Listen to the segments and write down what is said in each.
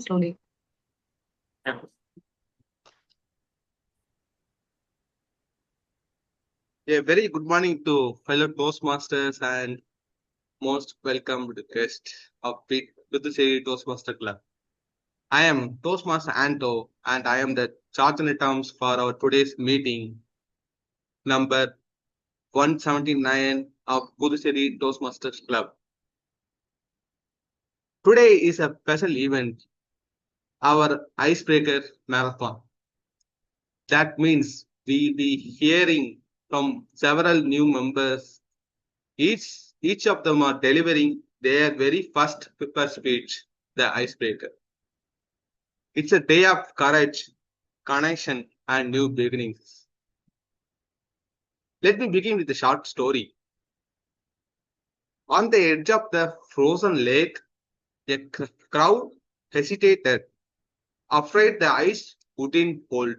slowly. A very good morning to fellow Toastmasters and most welcomed guest of Puducherry Toastmaster Club. I am Toastmaster Anto and I am the charge terms for our today's meeting number 179 of Puducherry Toastmasters Club. Today is a special event, our Icebreaker Marathon. That means we'll be hearing from several new members. Each of them are delivering their very first paper speech, the icebreaker. It's a day of courage, connection, and new beginnings. Let me begin with a short story. On the edge of the frozen lake, a crowd hesitated, afraid the ice wouldn't hold.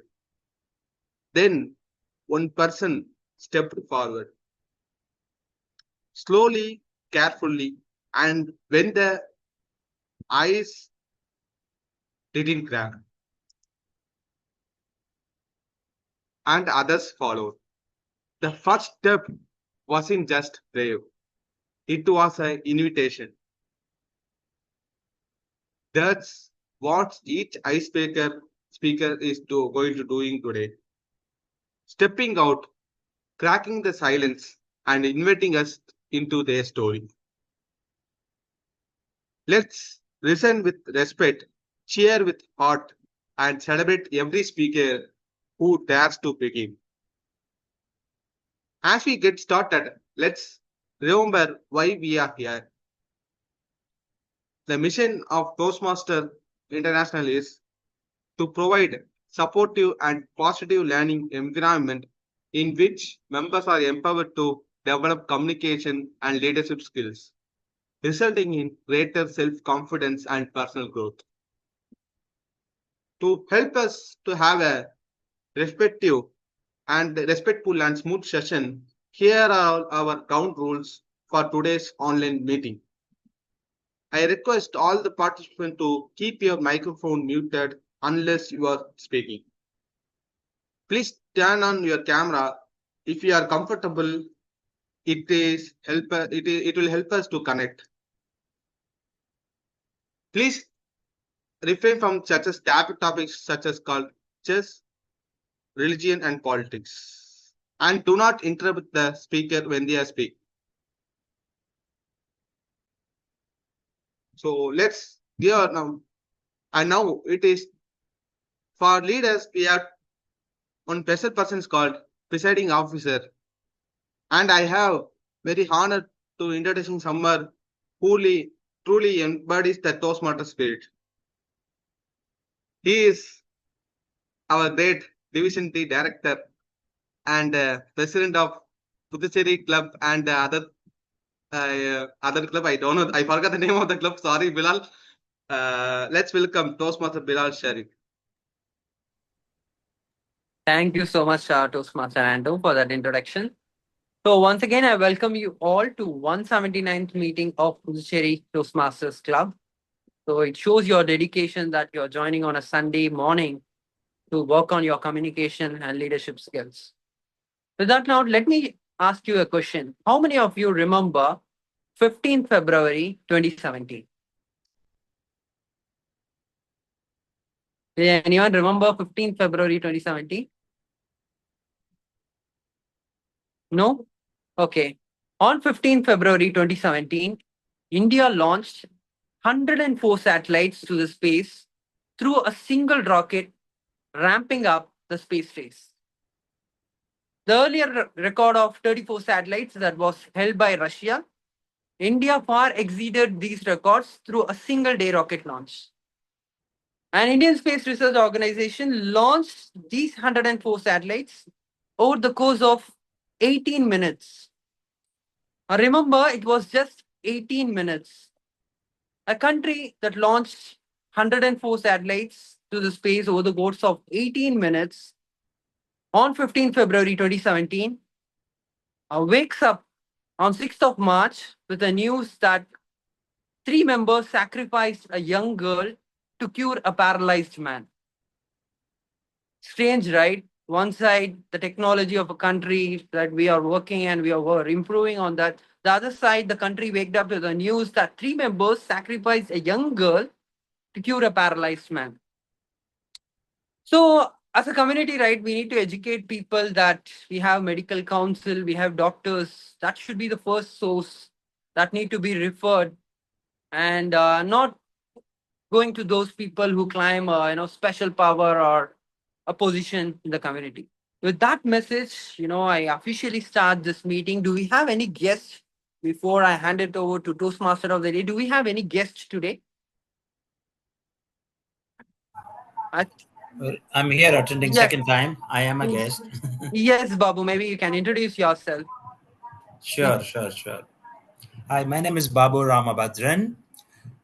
Then one person stepped forward, slowly, carefully, and when the ice didn't crack, and others followed. The first step wasn't just brave, it was an invitation. That's what each icebreaker speaker is going to doing today. Stepping out, cracking the silence, and inviting us into their story. Let's listen with respect, cheer with heart, and celebrate every speaker who dares to begin. As we get started, let's remember why we are here. The mission of Toastmaster International is to provide supportive and positive learning environment in which members are empowered to develop communication and leadership skills, resulting in greater self-confidence and personal growth. To help us to have a respectful and smooth session, here are our ground rules for today's online meeting. I request all the participants to keep your microphone muted unless you are speaking. Please turn on your camera if you are comfortable. It will help us to connect. Please refrain from topics such as cultures, religion, and politics, and do not interrupt the speaker when they are speaking. So let's hear now. And now it is for leaders. We have one special person is called presiding officer, and I have very honored to introducing someone who truly embodies the Toastmaster spirit. He is our great Division 3 director and president of Puducherry Club and other club. I don't know. I forgot the name of the club. Sorry, Bilal. Let's welcome Toastmaster Bilal Sharif. Thank you so much, Toastmaster Ando, for that introduction. So once again, I welcome you all to 179th meeting of Puducherry Toastmasters Club. So it shows your dedication that you're joining on a Sunday morning to work on your communication and leadership skills. With that now, let me ask you a question. How many of you remember 15th February 2017? Did anyone remember 15th February 2017? No? Okay. On 15th February 2017, India launched 104 satellites to the space through a single rocket, ramping up the space race. The earlier record of 34 satellites that was held by Russia, India far exceeded these records through a single day rocket launch. An Indian Space Research Organization launched these 104 satellites over the course of 18 minutes. Remember, it was just 18 minutes. A country that launched 104 satellites to the space over the course of 18 minutes on 15th February 2017 wakes up on 6th of March with the news that 3 members sacrificed a young girl to cure a paralyzed man. Strange, right? One side, the technology of a country that we are working and we are improving on that. The other side, the country waked up to the news that 3 members sacrificed a young girl to cure a paralyzed man. So, as a community, right, we need to educate people that we have medical council, we have doctors. That should be the first source that need to be referred, and not going to those people who claim, special power or a position in the community. With that message, I officially start this meeting. Do we have any guests before I hand it over to Toastmaster of the day? Do we have any guests today? I, Well, I'm here attending yes. second time. I am a guest. Yes, Babu. Maybe you can introduce yourself. Sure. Hi, my name is Babu Ramabhadran,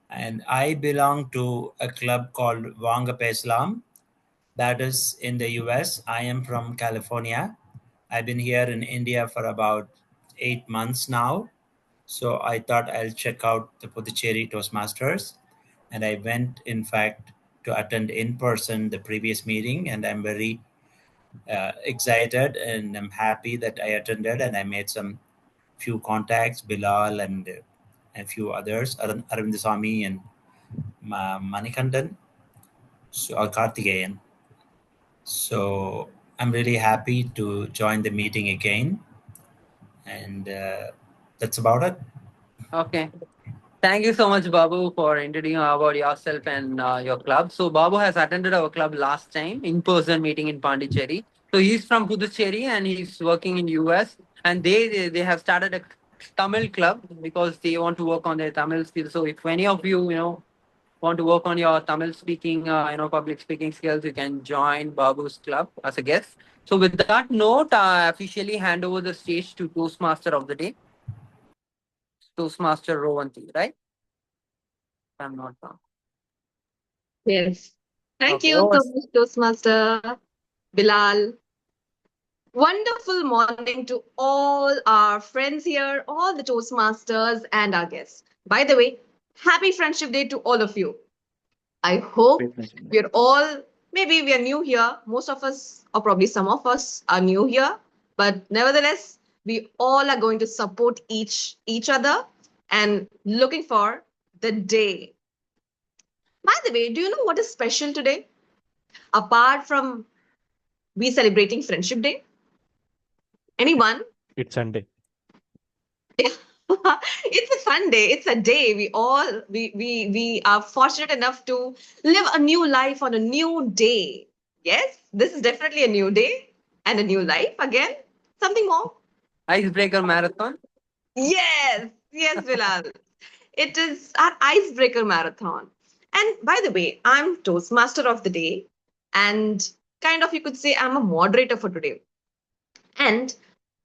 and I belong to a club called Wangap Islam that is in the US. I am from California. I've been here in India for about 8 months now. So I thought I'll check out the Puducherry Toastmasters. And I went, in fact, to attend in person the previous meeting, and I'm very excited and I'm happy that I attended and I made some few contacts, Bilal and a few others, Arvindasamy and Manikandan, so, or Karthikeyan. So I'm really happy to join the meeting again, and that's about it. Okay. Thank you so much, Babu, for introducing about yourself and your club. So, Babu has attended our club last time in person meeting in Pondicherry. So, he's from Puducherry and he's working in US. And they have started a Tamil club because they want to work on their Tamil skills. So, if any of you, want to work on your Tamil speaking, public speaking skills, you can join Babu's club as a guest. So, with that note, I officially hand over the stage to Toastmaster of the day, Toastmaster Rovanti, right? If I'm not wrong. Yes. Thank Okay. you so much, Toastmaster Bilal. Wonderful morning to all our friends here, all the Toastmasters and our guests. By the way, happy Friendship Day to all of you. I hope we're all, maybe we are new here. Most of us, or probably some of us, are new here. But nevertheless, we all are going to support each other and looking for the day. By the way, do you know what is special today? Apart from we celebrating Friendship Day? Anyone? It's Sunday. It's a Sunday. It's a day. We are fortunate enough to live a new life on a new day. Yes, this is definitely a new day and a new life again. Something more? Icebreaker marathon. Yes, Bilal. It is our icebreaker marathon. And by the way, I'm Toastmaster of the day, and kind of you could say I'm a moderator for today. And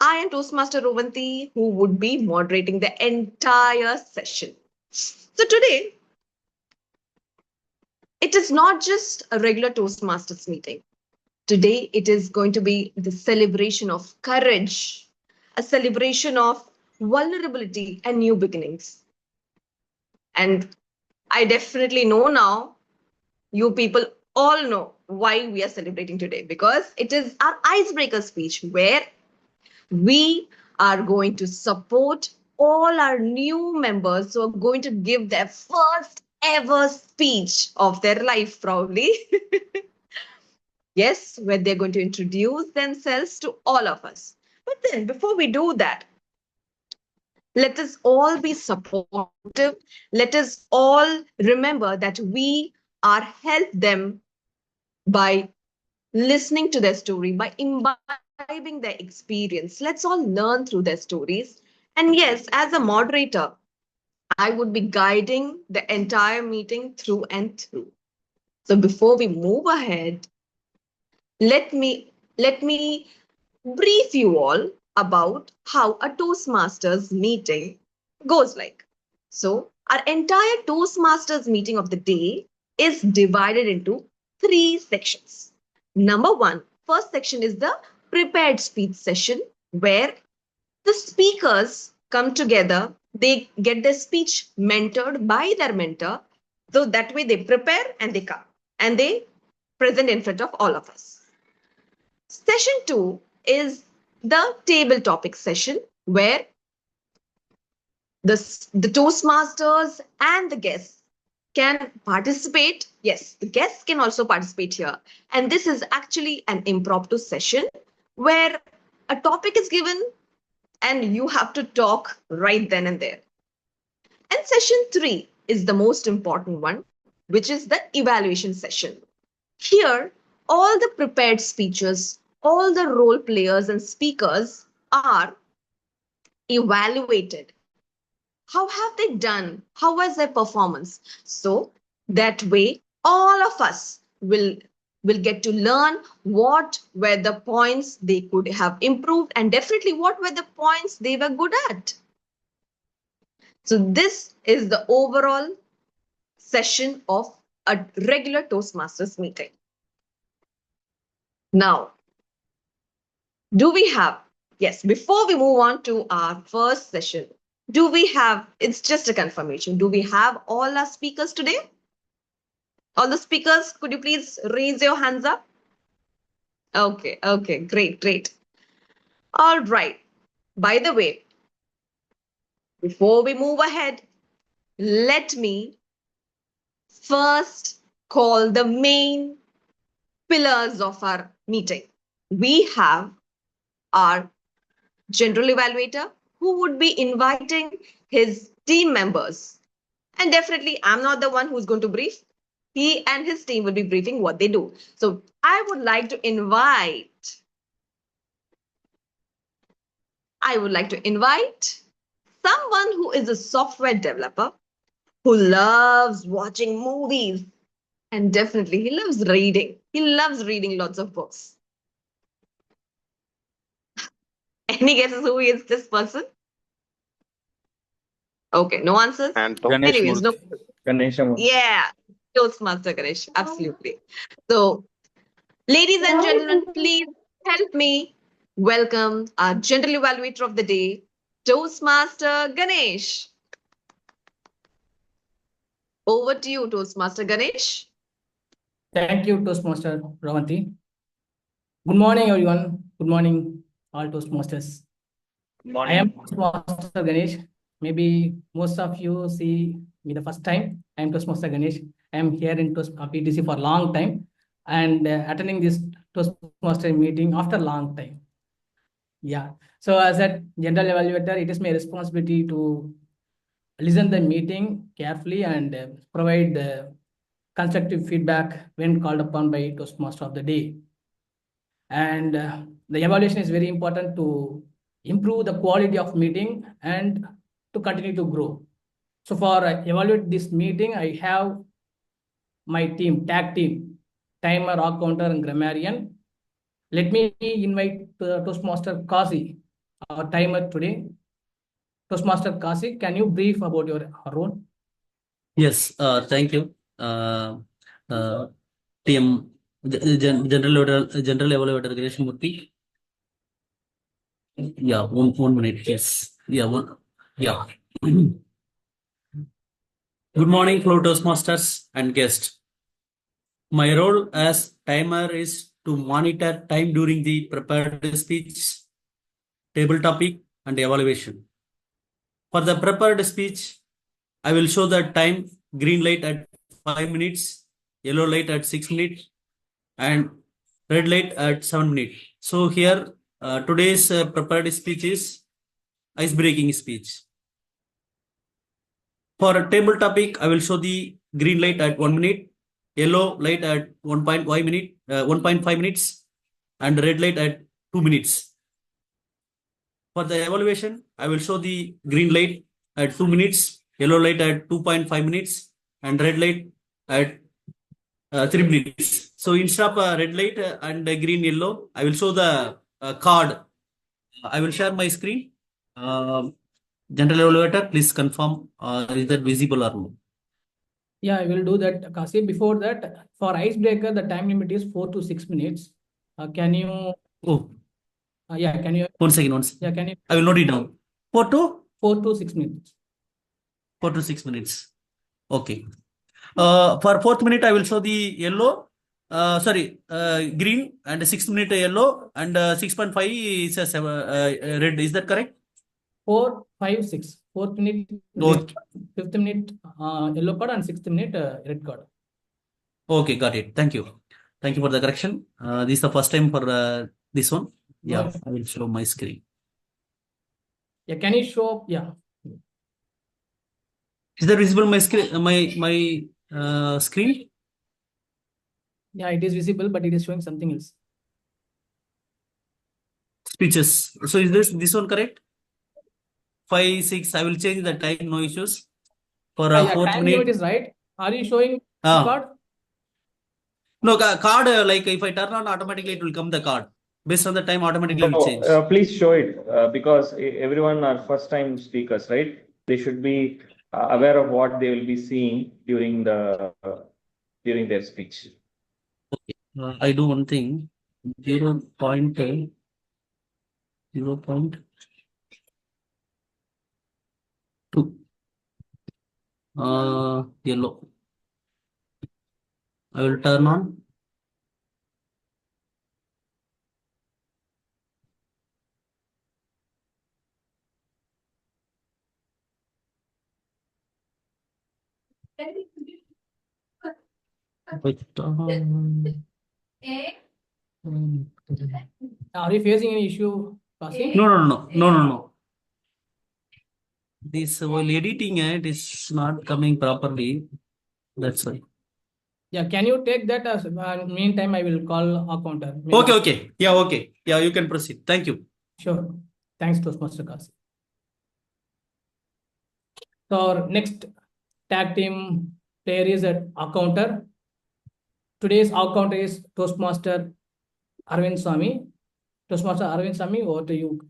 I am Toastmaster Rovanti, who would be moderating the entire session. So today, it is not just a regular Toastmasters meeting. Today, it is going to be the celebration of courage, a celebration of vulnerability and new beginnings. And I definitely know now, you people all know why we are celebrating today, because it is our icebreaker speech where we are going to support all our new members who are going to give their first ever speech of their life, probably. Yes, where they're going to introduce themselves to all of us. But then, before we do that, let us all be supportive. Let us all remember that we are help them by listening to their story, by imbibing their experience. Let's all learn through their stories. And yes, as a moderator, I would be guiding the entire meeting through and through. So before we move ahead, let me brief you all about how a Toastmasters meeting goes like. So our entire Toastmasters meeting of the day is divided into 3 sections. Number 1, first section is the prepared speech session, where the speakers come together, they get their speech mentored by their mentor, So that way they prepare and they come and they present in front of all of us. Session 2 is the table topic session where the Toastmasters and the guests can participate. Yes, the guests can also participate here. And this is actually an impromptu session where a topic is given and you have to talk right then and there. And session 3 is the most important one, which is the evaluation session. Here, all the prepared speeches, all the role players and speakers are evaluated. How have they done? How was their performance? So that way, all of us will get to learn what were the points they could have improved and definitely what were the points they were good at. So this is the overall session of a regular Toastmasters meeting. Now, do we have, yes, before we move on to our first session, do we have, it's just a confirmation, do we have all our speakers today? All the speakers, could you please raise your hands up? Okay, great. All right. By the way, before we move ahead, let me first call the main pillars of our meeting. We have our general evaluator who would be inviting his team members. And definitely, I'm not the one who's going to brief. He and his team will be briefing what they do. So I would like to invite someone who is a software developer who loves watching movies. And definitely, he loves reading. He loves reading lots of books. Any guesses who is this person? Okay, no answers. And Ganesh Anyways, no. Murthy. Ganesh Murthy. Yeah, Toastmaster Ganesh, absolutely. So, ladies and gentlemen, please help me welcome our general evaluator of the day, Toastmaster Ganesh. Over to you, Toastmaster Ganesh. Thank you, Toastmaster Ravanti. Good morning, everyone. Good morning, all Toastmasters. I am Toastmaster Ganesh. Maybe most of you see me the first time. I am Toastmaster Ganesh. I am here in PTC for a long time and attending this Toastmaster meeting after a long time. Yeah. So as a general evaluator, it is my responsibility to listen the meeting carefully and provide constructive feedback when called upon by Toastmaster of the day. And the evaluation is very important to improve the quality of meeting and to continue to grow. So for evaluate this meeting, I have my team, tag team, timer, rock counter, and grammarian. Let me invite Toastmaster Kasi, our timer today. Toastmaster Kasi, can you brief about your role? Yes, thank you. Team General Evaluator Ganesh Murthy. Yeah, one minute. Yes. Yeah. Good morning, fellow Toastmasters and guests. My role as timer is to monitor time during the prepared speech, table topic, and evaluation. For the prepared speech, I will show the time: green light at 5 minutes, yellow light at 6 minutes, and red light at 7 minutes. So here, today's prepared speech is ice-breaking speech. For a table topic, I will show the green light at 1 minute, yellow light at 1.5 minutes, and red light at 2 minutes. For the evaluation, I will show the green light at 2 minutes, yellow light at 2.5 minutes, and red light at 3 minutes. So instead of red light and green yellow, I will show the card. I will share my screen. General evaluator, please confirm is that visible or no? Yeah, I will do that, Kasi. Before that, for icebreaker, the time limit is 4 to 6 minutes. Can you? Oh. Yeah, can you? One second. Yeah, can you? I will note it down. 4 to 6 minutes. 4 to 6 minutes. Okay. For 4th minute, I will show the yellow. Green, and 6th minute yellow, and 6.5 is a red. Is that correct? 4, 5, 6. 4th minute red, 5th minute yellow card, and 6th minute red card. Okay, got it. Thank you. Thank you for the correction. This is the first time for this one. Yeah, I will show my screen. Yeah, can you show? Yeah. Is that visible my screen? My screen? Yeah, it is visible, but it is showing something else. Speeches. So is this one correct? 5, 6. I will change the time. No issues. For Yeah, 4th time minute. limit is right. Are you showing card? No, card, like if I turn on, automatically it will come the card. Based on the time, automatically will change. Please show it because everyone are first time speakers, right? They should be aware of what they will be seeing during their speech. Okay. I do one thing. 0.2. Yellow. I will turn on. Are you facing any issue, Kasi? No. This while editing it is not coming properly. That's why. Yeah, can you take that as meantime I will call a counter. Okay. Yeah, okay. Yeah, you can proceed. Thank you. Sure. Thanks, Toastmaster Kasi. So our next tag team player is at counter. Today's counter is Toastmaster Arvind Swami. Toastmaster Arvind Swami, over to you.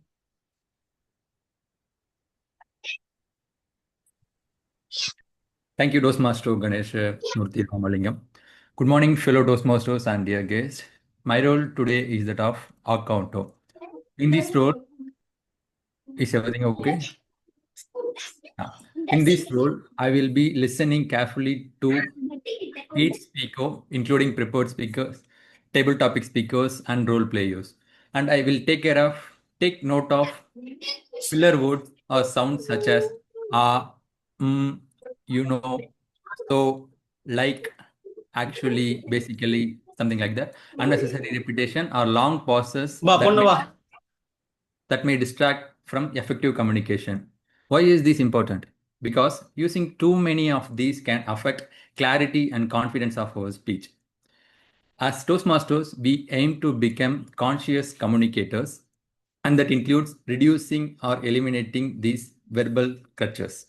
Thank you, Toastmaster Ganesh Murthy Ramalingam. Good morning, fellow Toastmasters and dear guests. My role today is that of counter. In this role, is everything okay? In this role, I will be listening carefully to each speaker, including prepared speakers, table topic speakers, and role players. And I will take note of filler words or sounds such as so, like, actually, basically, something like that. Unnecessary repetition or long pauses that may distract from effective communication. Why is this important? Because using too many of these can affect clarity and confidence of our speech. As Toastmasters, we aim to become conscious communicators, and that includes reducing or eliminating these verbal crutches.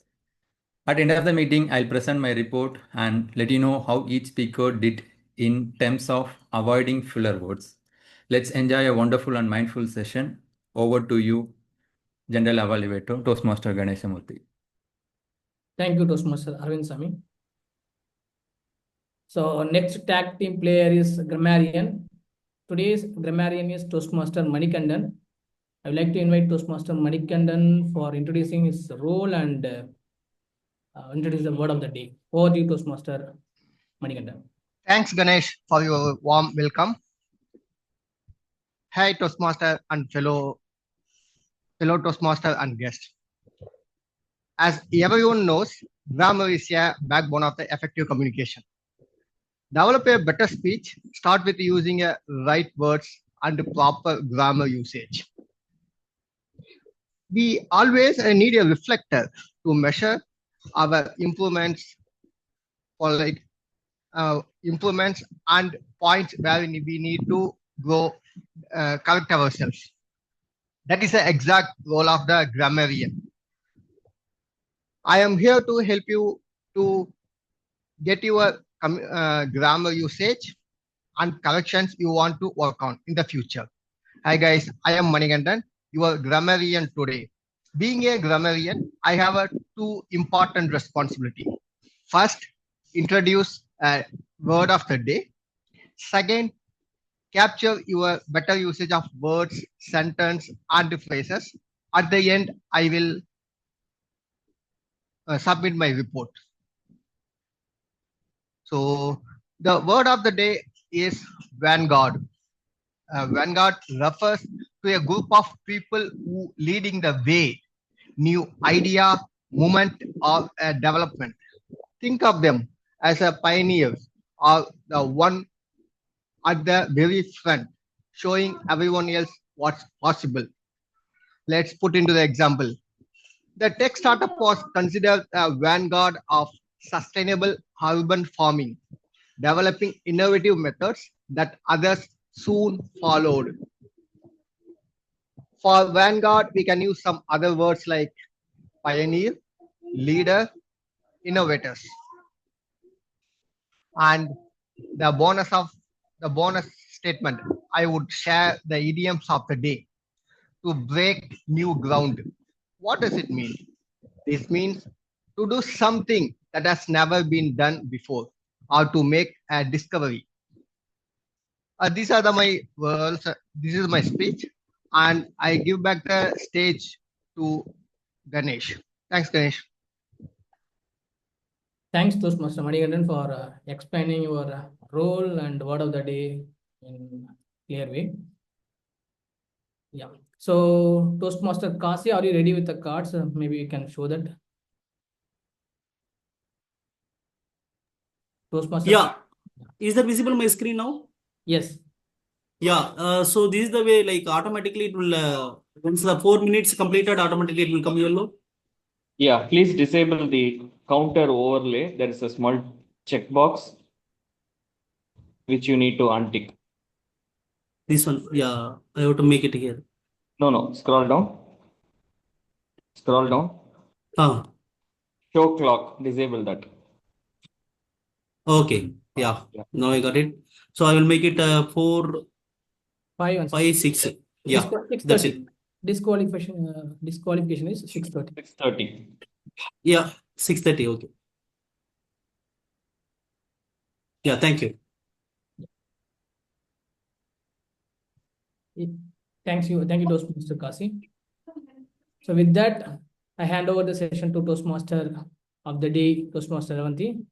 At the end of the meeting, I'll present my report and let you know how each speaker did in terms of avoiding filler words. Let's enjoy a wonderful and mindful session. Over to you, General Evaluator, Toastmaster Ganeshamurthy. Thank you, Toastmaster Arvind Swami. So next tag team player is Grammarian. Today's Grammarian is Toastmaster Manikandan. I would like to invite Toastmaster Manikandan for introducing his role and introduce the word of the day. Over to you, Toastmaster Manikandan. Thanks, Ganesh, for your warm welcome. Hi, Toastmaster and fellow Toastmaster and guest. As everyone knows, grammar is a backbone of the effective communication. Develop a better speech, start with using a right words and proper grammar usage. We always need a reflector to measure our improvements improvements and points where we need to go correct ourselves. That is the exact role of the grammarian. I am here to help you to get your grammar usage and corrections you want to work on in the future. Hi guys, I am Manikandan, your grammarian today. Being a grammarian, I have two important responsibilities. First, introduce a word of the day. Second, capture your better usage of words, sentence, and phrases. At the end, I will submit my report. So the word of the day is vanguard. Vanguard refers to a group of people who leading the way, new idea, movement, or development. Think of them as a pioneers or the one at the very front, showing everyone else what's possible. Let's put into the example. The tech startup was considered a vanguard of sustainable urban farming, developing innovative methods that others soon followed. For vanguard, we can use some other words like pioneer, leader, innovators. And the bonus statement, I would share the idioms of the day. To break new ground. What does it mean? This means to do something that has never been done before or to make a discovery. These are my words. This is my speech, and I give back the stage to Ganesh. Thanks, Ganesh. Thanks, Toastmaster Manigandan, for explaining your role and word of the day in clear way. Yeah. So, Toastmaster Kasi, are you ready with the cards? Maybe you can show that. Toastmaster. Yeah. Is that visible on my screen now? Yes. Yeah. So this is the way, like automatically it will, once the 4 minutes completed, automatically it will come yellow. Yeah, please disable the counter overlay. There is a small checkbox which you need to untick. This one, yeah, I have to make it here. No, scroll down. Scroll down. Show clock, disable that. Okay, yeah. Now I got it. So I will make it 4, 5, 5, 6. Yeah, that's it. Disqualification is 6:30. 6:30. Yeah, 6:30. Okay. Yeah, thank you. Thank you, Toastmaster Kasi. So with that, I hand over the session to Toastmaster of the day, Toastmaster Ravanti.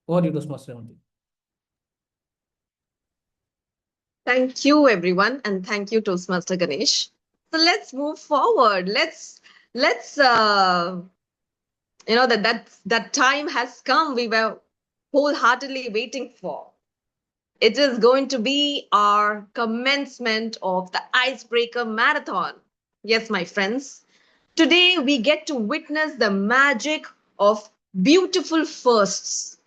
Over to you, Toastmaster Ravanti. Thank you, everyone, and thank you, Toastmaster Ganesh. So let's move forward. Let's that time has come. We were wholeheartedly waiting for. It is going to be our commencement of the Icebreaker Marathon. Yes, my friends. Today we get to witness the magic of beautiful firsts.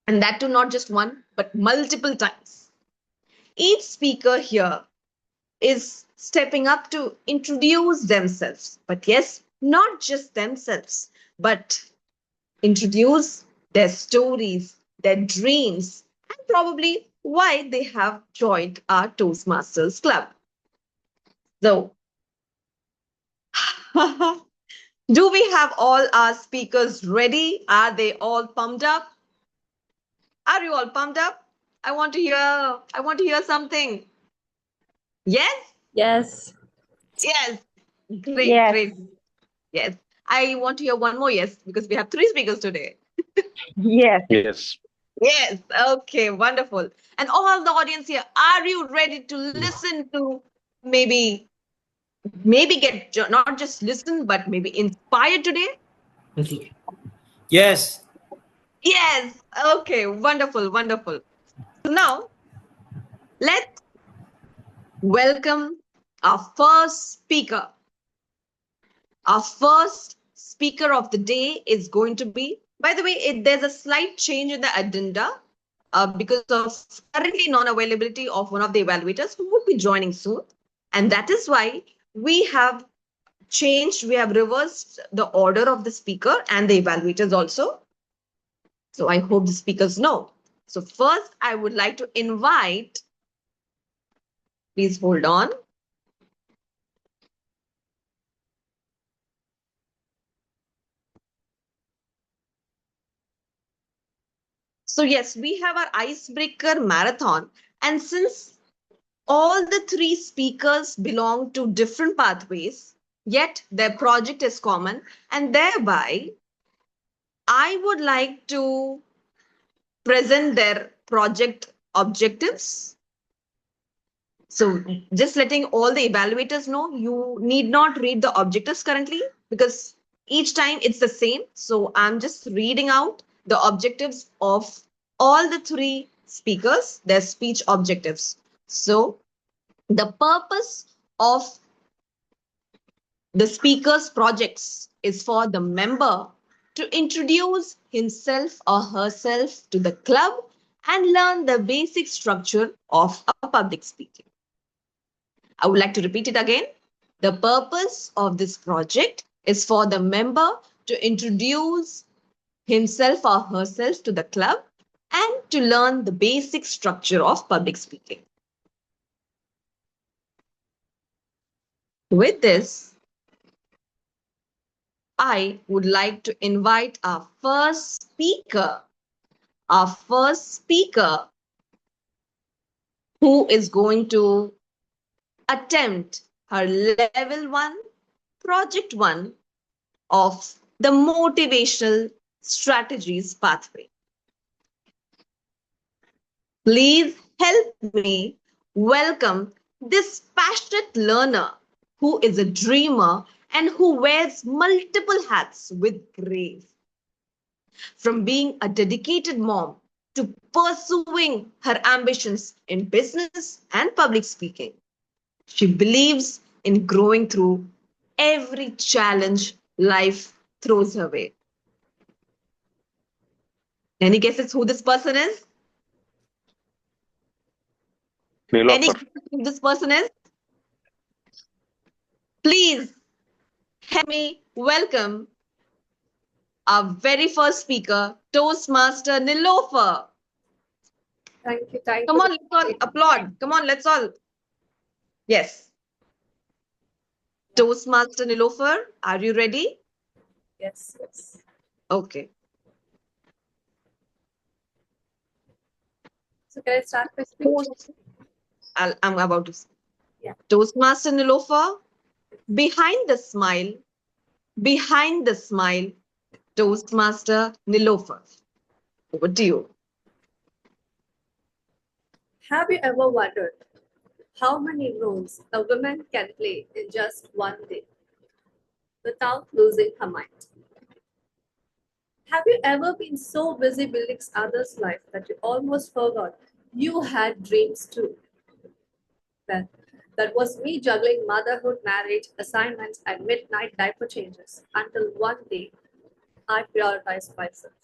And that too, not just one, but multiple times. Each speaker here is stepping up to introduce themselves. But yes, not just themselves, but introduce their stories, their dreams, and probably why they have joined our Toastmasters Club. So, do we have all our speakers ready? Are they all pumped up? Are you all pumped up? I want to hear something. Yes? Yes. Yes. Great, Yes. great. Yes. I want to hear one more yes, because we have 3 speakers today. Yes. Yes. Yes. Okay, wonderful. And all the audience here, are you ready to listen to maybe get not just listen, but maybe inspired today? Yes. Yes. Okay, wonderful, wonderful. So now, let's welcome our first speaker. Our first speaker of the day is going to be, by the way, there's a slight change in the agenda because of currently non-availability of one of the evaluators who would be joining soon. And that is why we have changed, we have reversed the order of the speaker and the evaluators also. So I hope the speakers know. So first, I would like to invite, please hold on. So yes, we have our Icebreaker Marathon. And since all the 3 speakers belong to different pathways, yet their project is common, and thereby I would like to present their project objectives. So just letting all the evaluators know, you need not read the objectives currently because each time it's the same. So I'm just reading out the objectives of all the three speakers, their speech objectives. So the purpose of the speaker's projects is for the member to introduce himself or herself to the club and learn the basic structure of a public speaking. I would like to repeat it again. The purpose of this project is for the member to introduce himself or herself to the club and to learn the basic structure of public speaking. With this, I would like to invite our first speaker who is going to attempt her level 1, project 1 of the motivational strategies pathway. Please help me welcome this passionate learner who is a dreamer and who wears multiple hats with grace. From being a dedicated mom to pursuing her ambitions in business and public speaking, she believes in growing through every challenge life throws her way. Any guesses who this person is? Any guesses who this person is? Please help me welcome our very first speaker, Toastmaster Nilofer. Thank you. Thank Come you. on, let's all applaud. Come on, let's all. Yes. Toastmaster Nilofer, are you ready? Yes, yes. Okay. So can I start my speech? I'm about to. Yeah. Toastmaster Nilofer, behind the smile, Toastmaster Nilofer. Over to you. Have you ever wondered how many roles a woman can play in just one day without losing her mind? Have you ever been so busy building others' life that you almost forgot you had dreams too? Well, that was me juggling motherhood, marriage, assignments, and midnight diaper changes until one day I prioritized myself.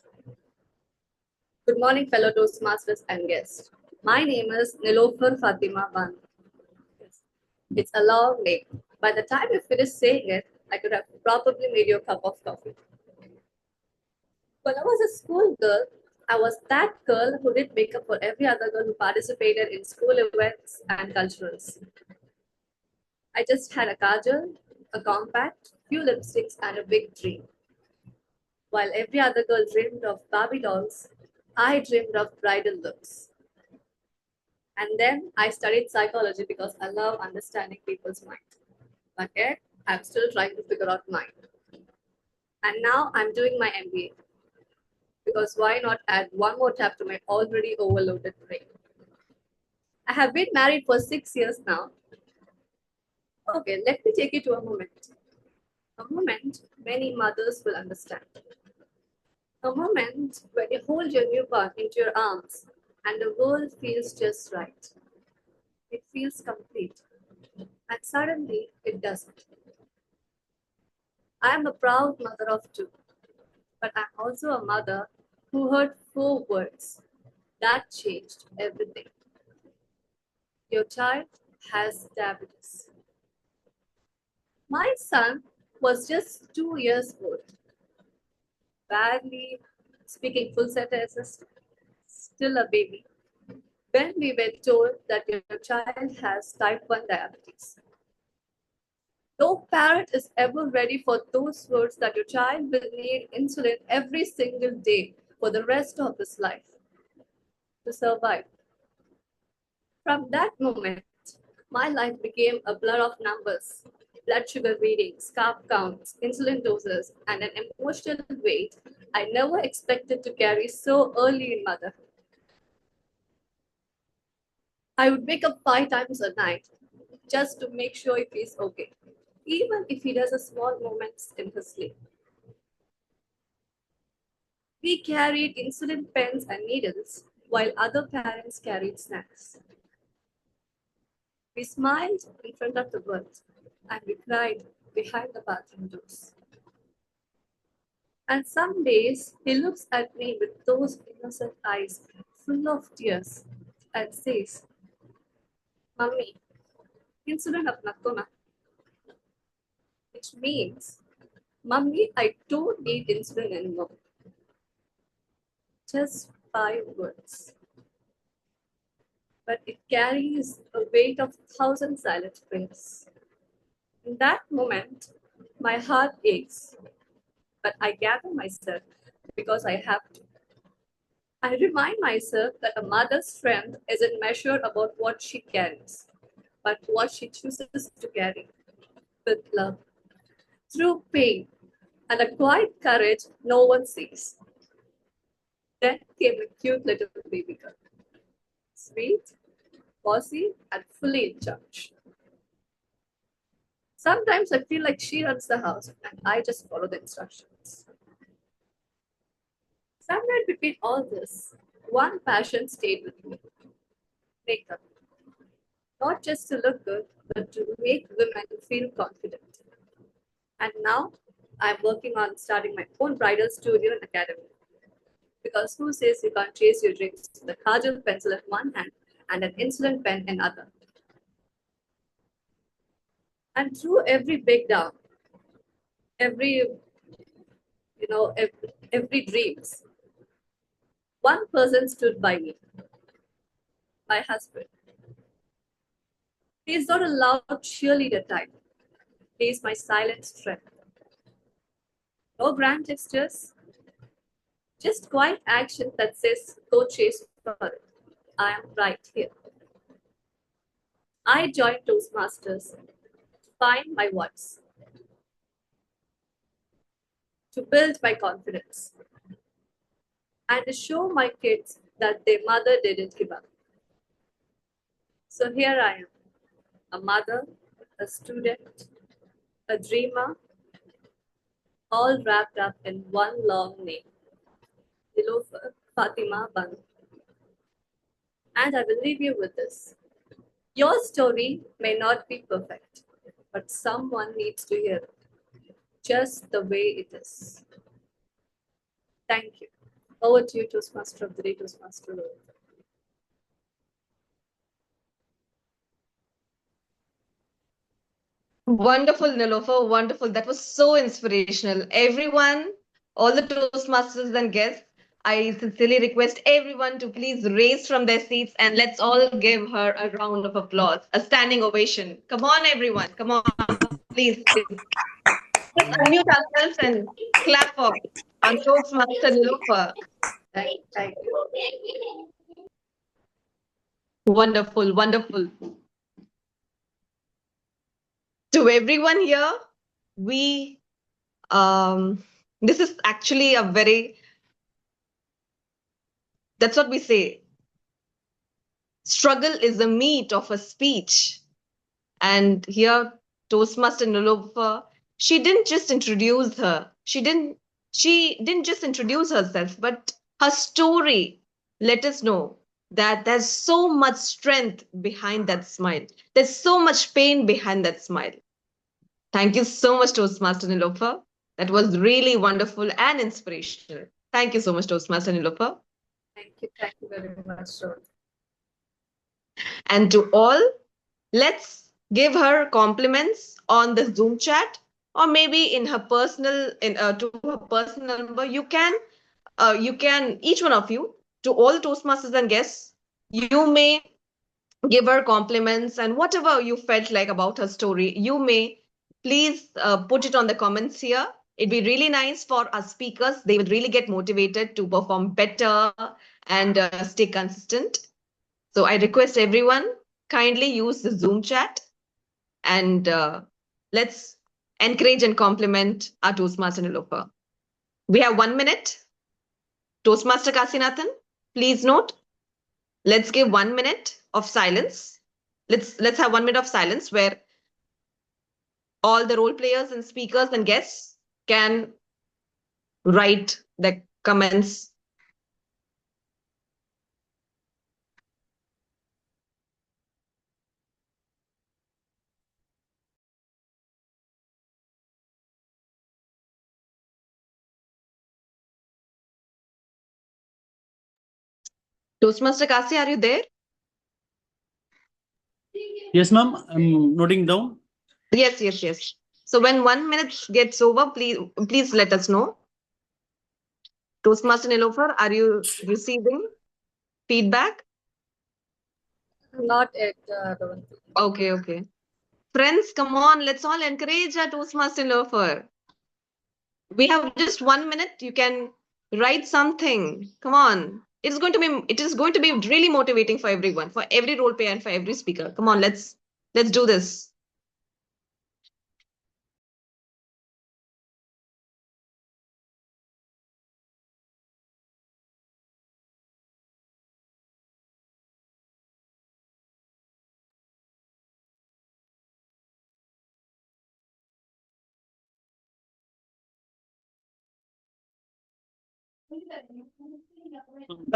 Good morning, fellow Toastmasters and guests. My name is Nilofer Fatima Ban. It's a long name. By the time you finish saying it, I could have probably made you a cup of coffee. When I was a schoolgirl, I was that girl who did makeup for every other girl who participated in school events and culturals. I just had a kajal, a compact, few lipsticks, and a big dream. While every other girl dreamed of Barbie dolls, I dreamed of bridal looks. And then I studied psychology because I love understanding people's mind. But yet, I'm still trying to figure out mine. And now I'm doing my MBA. Because why not add one more tab to my already overloaded brain? I have been married for 6 years now. Okay, let me take you to a moment. A moment many mothers will understand. A moment when you hold your newborn into your arms and the world feels just right. It feels complete. And suddenly it doesn't. I am a proud mother of 2, but I'm also a mother who heard 4 words that changed everything. Your child has diabetes. My son was just 2 years old, barely speaking full sentences, still a baby, when we were told that your child has type 1 diabetes. No parent is ever ready for those words that your child will need insulin every single day for the rest of his life to survive. From that moment, my life became a blur of numbers, blood sugar readings, carb counts, insulin doses, and an emotional weight I never expected to carry so early in motherhood. I would wake up 5 times a night just to make sure if he's okay, even if he does a small moments in his sleep. We carried insulin pens and needles while other parents carried snacks. We smiled in front of the world and we cried behind the bathroom doors. And some days he looks at me with those innocent eyes full of tears and says, Mummy, insulin apna to na. Which means, Mummy, I don't need insulin anymore. Just 5 words. But it carries a weight of 1,000 silent prayers. In that moment, my heart aches, but I gather myself because I have to. I remind myself that a mother's strength isn't measured about what she carries, but what she chooses to carry with love, through pain, and a quiet courage no one sees. Then came a cute little baby girl, sweet, bossy, and fully in charge. Sometimes I feel like she runs the house and I just follow the instructions. Somewhere between all this, one passion stayed with me: makeup. Not just to look good, but to make women feel confident. And now I'm working on starting my own bridal studio and academy. Because who says you can't chase your dreams with a kajal pencil in one hand and an insulin pen in other? And through every breakdown, every every dreams, one person stood by me, my husband. He is not a loud cheerleader type. He is my silent strength. No grand gestures, just quiet action that says, go chase for it. I am right here. I joined Toastmasters to find my voice, to build my confidence, and to show my kids that their mother didn't give up. So here I am, a mother, a student, a dreamer, all wrapped up in one long name, Nilofer Fatima Banu. And I will leave you with this. Your story may not be perfect, but someone needs to hear it, just the way it is. Thank you. Over to you, Toastmaster of the Day, Toastmaster Rohit. Wonderful, Nilofer. Wonderful. That was so inspirational. Everyone, all the Toastmasters and guests, I sincerely request everyone to please raise from their seats and let's all give her a round of applause, a standing ovation. Come on, everyone. Come on. Please, please. Let's unmute ourselves and clap for our Toastmaster Nilofer. Thank you. Wonderful, wonderful. To everyone here, this is actually a very, that's what we say. Struggle is the meat of a speech. And here, Toastmaster Nilofer, she didn't just introduce her. She didn't just introduce herself, but her story let us know that there's so much strength behind that smile. There's so much pain behind that smile. Thank you so much, Toastmaster Nilofer. That was really wonderful and inspirational. Thank you so much, Toastmaster Nilofer. Thank you very much, Rohit. And to all, let's give her compliments on the Zoom chat, or maybe in her personal, to her personal number. You can, each one of you, to all the Toastmasters and guests, you may give her compliments and whatever you felt like about her story, you may please put it on the comments here. It'd be really nice for our speakers. They will really get motivated to perform better and stay consistent. So I request everyone, kindly use the Zoom chat and let's encourage and compliment our Toastmaster Nilofer. We have 1 minute. Toastmaster Kasinathan, please note. let's give 1 minute of silence. Let's have 1 minute of silence where all the role players and speakers and guests can write their comments. Toastmaster Kasi, are you there? Yes, ma'am. I'm noting down. Yes. So when 1 minute gets over, please let us know. Toastmaster Nilofer, are you receiving feedback? Not yet, Ravanti. Okay. Friends, come on, let's all encourage our Toastmaster Nilofer. We have just 1 minute. You can write something. Come on. It is going to be really motivating for everyone, for every role player and for every speaker. Come on, let's do this.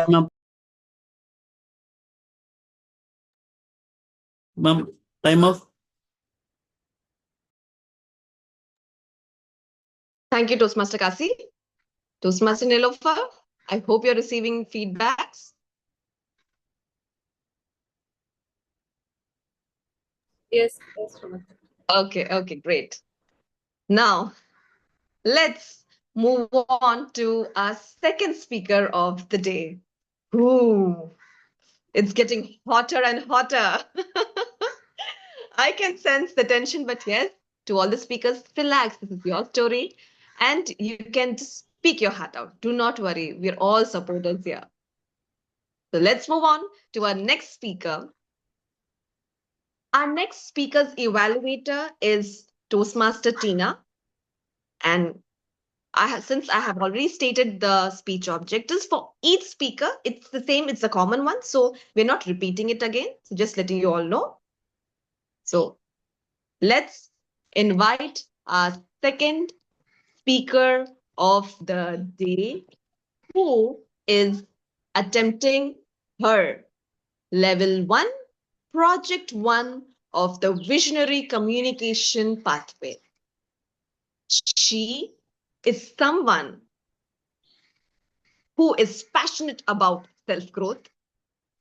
Ma'am. Ma'am, time off. Thank you, Toastmaster Kasi. Toastmaster Nilofer, I hope you're receiving feedbacks. Yes, Ravanti. Okay, great. Now, let's move on to our second speaker of the day. Ooh, it's getting hotter and hotter. I can sense the tension, but yes, to all the speakers, relax. This is your story, and you can just speak your heart out. Do not worry. We're all supporters here. So let's move on to our next speaker. Our next speaker's evaluator is Toastmaster Tina. And since I have already stated the speech objectives for each speaker, it's the same, it's a common one. So we're not repeating it again. So just letting you all know. So let's invite our second speaker of the day, who is attempting her level 1, project 1 of the visionary communication pathway. She is someone who is passionate about self-growth.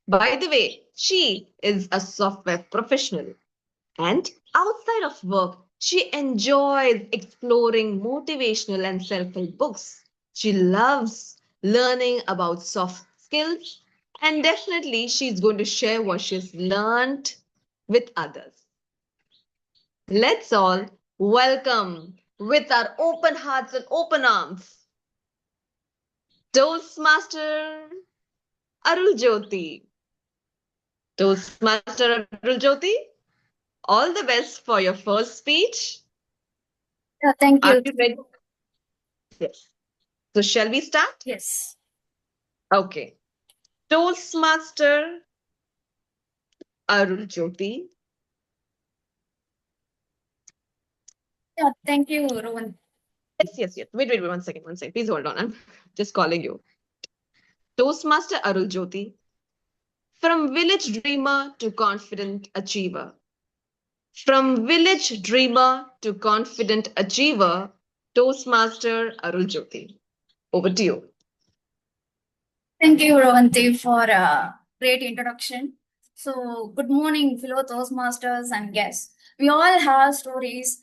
By the way, she is a software professional, and outside of work, she enjoys exploring motivational and self-help books. She loves learning about soft skills, and definitely she's going to share what she's learned with others. Let's all welcome with our open hearts and open arms, Toastmaster Arul Jyoti. Toastmaster Arul Jyoti, all the best for your first speech. Yeah, thank Are you. you ready? Yes. So shall we start? Yes. Okay. Toastmaster Arul Jyoti. Yeah, thank you, Rowan. Yes. Wait, 1 second. Please hold on. I'm just calling you. Toastmaster Arul Jyoti. From village dreamer to confident achiever. From village dreamer to confident achiever, Toastmaster Arul Jyoti. Over to you. Thank you, Ravanti, for a great introduction. So, good morning, fellow Toastmasters and guests. We all have stories.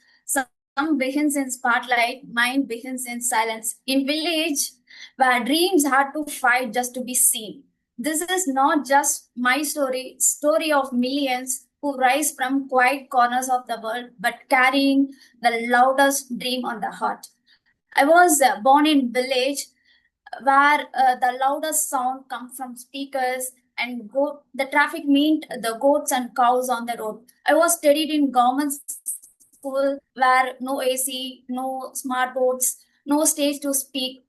Some begins in spotlight, mine begins in silence. In village, where dreams had to fight just to be seen. This is not just my story of millions who rise from quiet corners of the world, but carrying the loudest dream on the heart. I was born in village where the loudest sound comes from speakers and the traffic meant the goats and cows on the road. I was studied in government school where no AC, no smart boards, no stage to speak,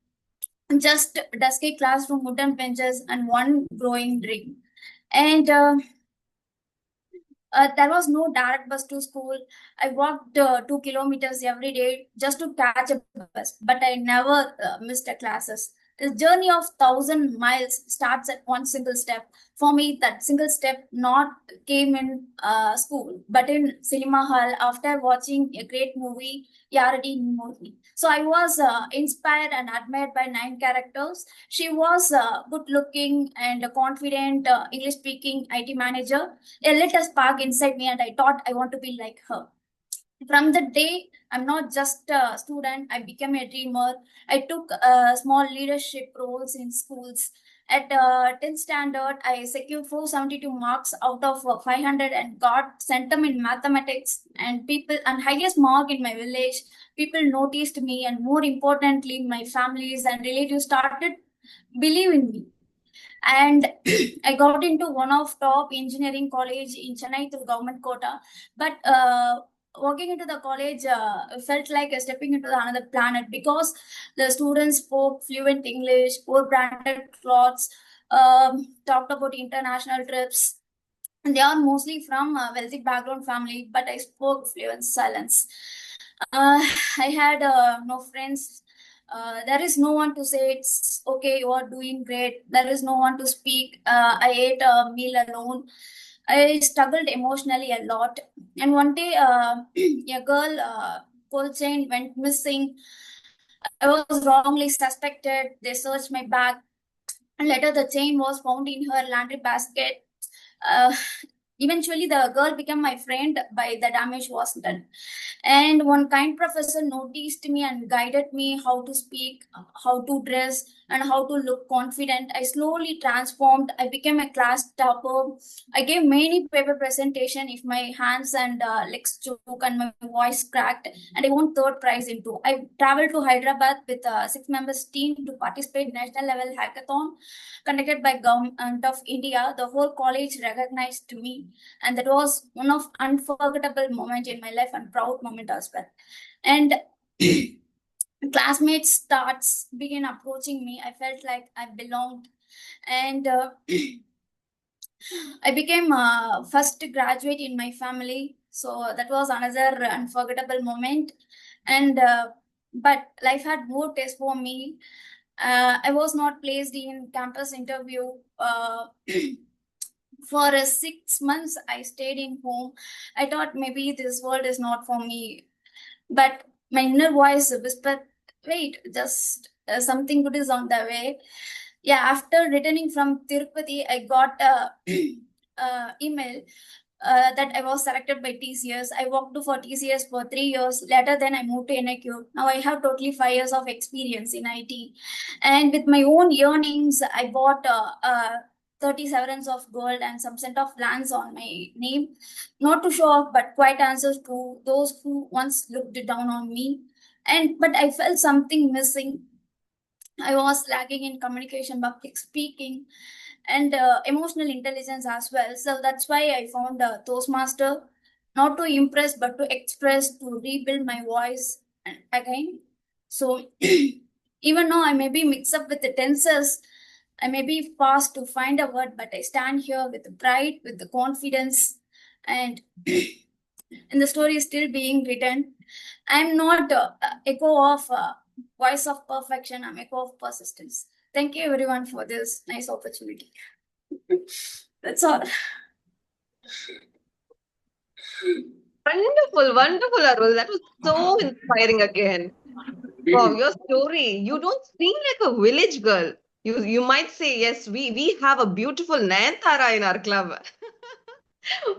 just dusky classroom, wooden benches, and one growing dream. And there was no direct bus to school. I walked 2 kilometers every day just to catch a bus, but I never missed a classes. The journey of 1,000 miles starts at one single step. For me, that single step not came in school, but in cinema hall after watching a great movie, Yaradi movie. So I was inspired and admired by 9 characters. She was good looking and a confident English speaking IT manager. A little spark inside me, and I thought I want to be like her. From the day I'm not just a student, I became a dreamer. I took small leadership roles in schools. At 10th standard, I secured 472 marks out of 500 and got centum in mathematics. And people, and highest mark in my village. People noticed me, and more importantly, my families and relatives started believing me. And I got into one of top engineering college in Chennai through government quota. But walking into the college felt like stepping into another planet because the students spoke fluent English, wore branded clothes, talked about international trips. And they are mostly from a wealthy background family, but I spoke fluent silence. I had no friends. There is no one to say it's okay, you are doing great. There is no one to speak. I ate a meal alone. I struggled emotionally a lot. And one day, a girl, cold chain went missing. I was wrongly suspected. They searched my bag. And later, the chain was found in her laundry basket. Uh, Eventually, the girl became my friend, by the damage was done. And one kind professor noticed me and guided me how to speak, how to dress, and how to look confident. I slowly transformed. I became a class topper. I gave many paper presentation if my hands and legs shook and my voice cracked. And I won third prize in two. I traveled to Hyderabad with a 6 members team to participate in national level hackathon conducted by Government of India. The whole college recognized me, and that was one of unforgettable moment in my life and proud moment as well. And classmates starts begin approaching me. I felt like I belonged, and I became first graduate in my family. So that was another unforgettable moment. And but life had more tests for me. I was not placed in campus interview. For 6 months, I stayed in home. I thought maybe this world is not for me. But my inner voice whispered, wait, just something good is on the way. Yeah, after returning from Tirupati, I got a email that I was selected by TCS. I worked for TCS for 3 years. Later, then I moved to NIQ. Now I have totally 5 years of experience in IT. And with my own earnings, I bought 30 severance of gold and some cent of lands on my name. Not to show off, but quite answers to those who once looked down on me. But I felt something missing. I was lacking in communication, public speaking, and emotional intelligence as well. So that's why I found a Toastmaster, not to impress, but to express, to rebuild my voice again. So even though I may be mixed up with the tenses, I may be fast to find a word, but I stand here with the pride, with the confidence, and and the story is still being written. I'm not echo of voice of perfection. I'm echo of persistence. Thank you everyone for this nice opportunity. That's all. Wonderful, wonderful, Arul. That was so inspiring again. Wow, your story. You don't seem like a village girl. You might say, yes, we have a beautiful Nayantara in our club.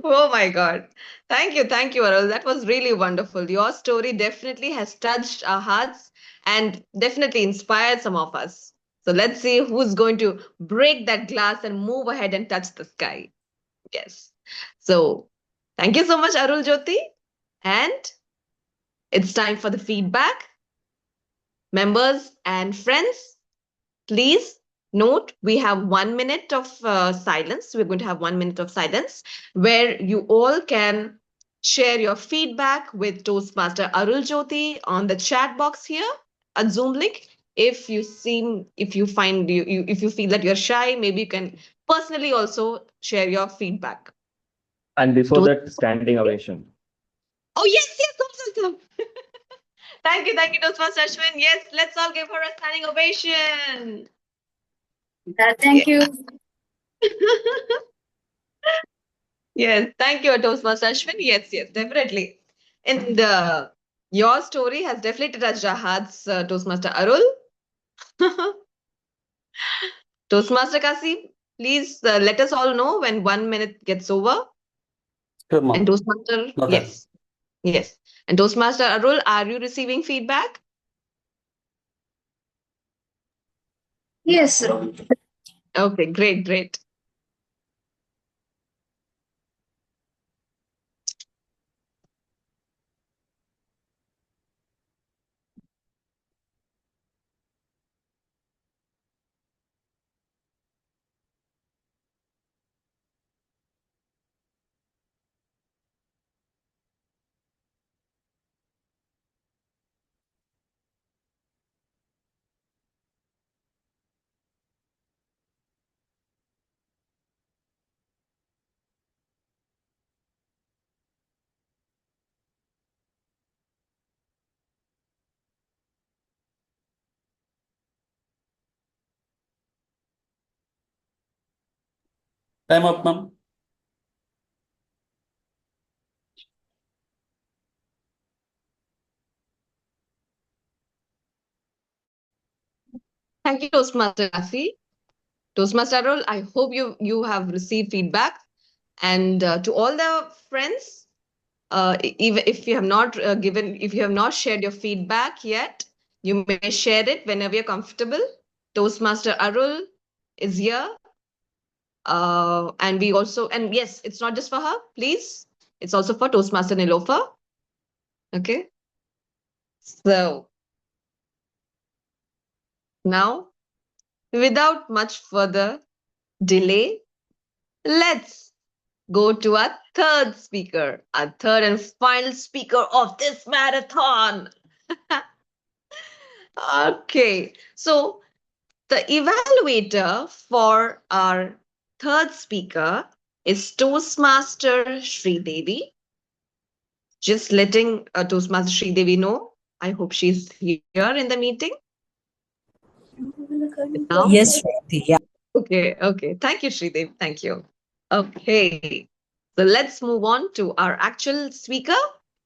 Oh my God. Thank you, Arul. That was really wonderful. Your story definitely has touched our hearts and definitely inspired some of us. So let's see who's going to break that glass and move ahead and touch the sky. Yes. So thank you so much, Arul Jyoti. And it's time for the feedback. Members and friends, please note we have 1 minute of silence. We're going to have 1 minute of silence where you all can share your feedback with Toastmaster Arul Jyoti on the chat box here, a Zoom link. if you find if you feel that you're shy, maybe you can personally also share your feedback. And before that, standing ovation. Oh, yes, awesome. Thank you, Toastmaster Ashwin. Yes, let's all give her a standing ovation. Thank you. Yes, thank you, Toastmaster Ashwin. Yes, definitely. And your story has definitely touched our hearts, Toastmaster Arul. Toastmaster Kasi, please let us all know when 1 minute gets over. Sure, ma'am. And Toastmaster, Noted. yes. And Toastmaster Arul, are you receiving feedback? Yes, Rohanti. Okay, great. Time up, ma'am. Thank you, Toastmaster Kasi. Toastmaster Arul, I hope you have received feedback. And to all the friends, even if you have not if you have not shared your feedback yet, you may share it whenever you're comfortable. Toastmaster Arul is here. And we also, and yes, it's not just for her, please. It's also for Toastmaster Nilofer. Okay. So now, without much further delay, let's go to our third speaker, our third and final speaker of this marathon. Okay. So the evaluator for our third speaker is Toastmaster Sridevi. Just letting Toastmaster Sridevi know. I hope she's here in the meeting. Now? Yes, Shruti, yeah. Okay. Thank you, Sridevi. Thank you. Okay. So let's move on to our actual speaker,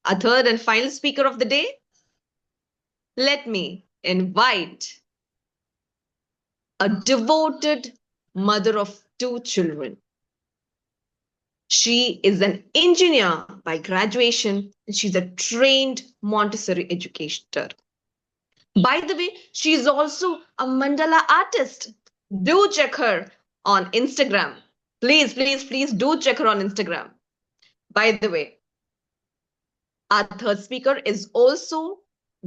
our third and final speaker of the day. Let me invite a devoted mother of 2 children. She is an engineer by graduation and she's a trained Montessori educator. By the way, she is also a mandala artist. Do check her on Instagram. Please do check her on Instagram. By the way, our third speaker is also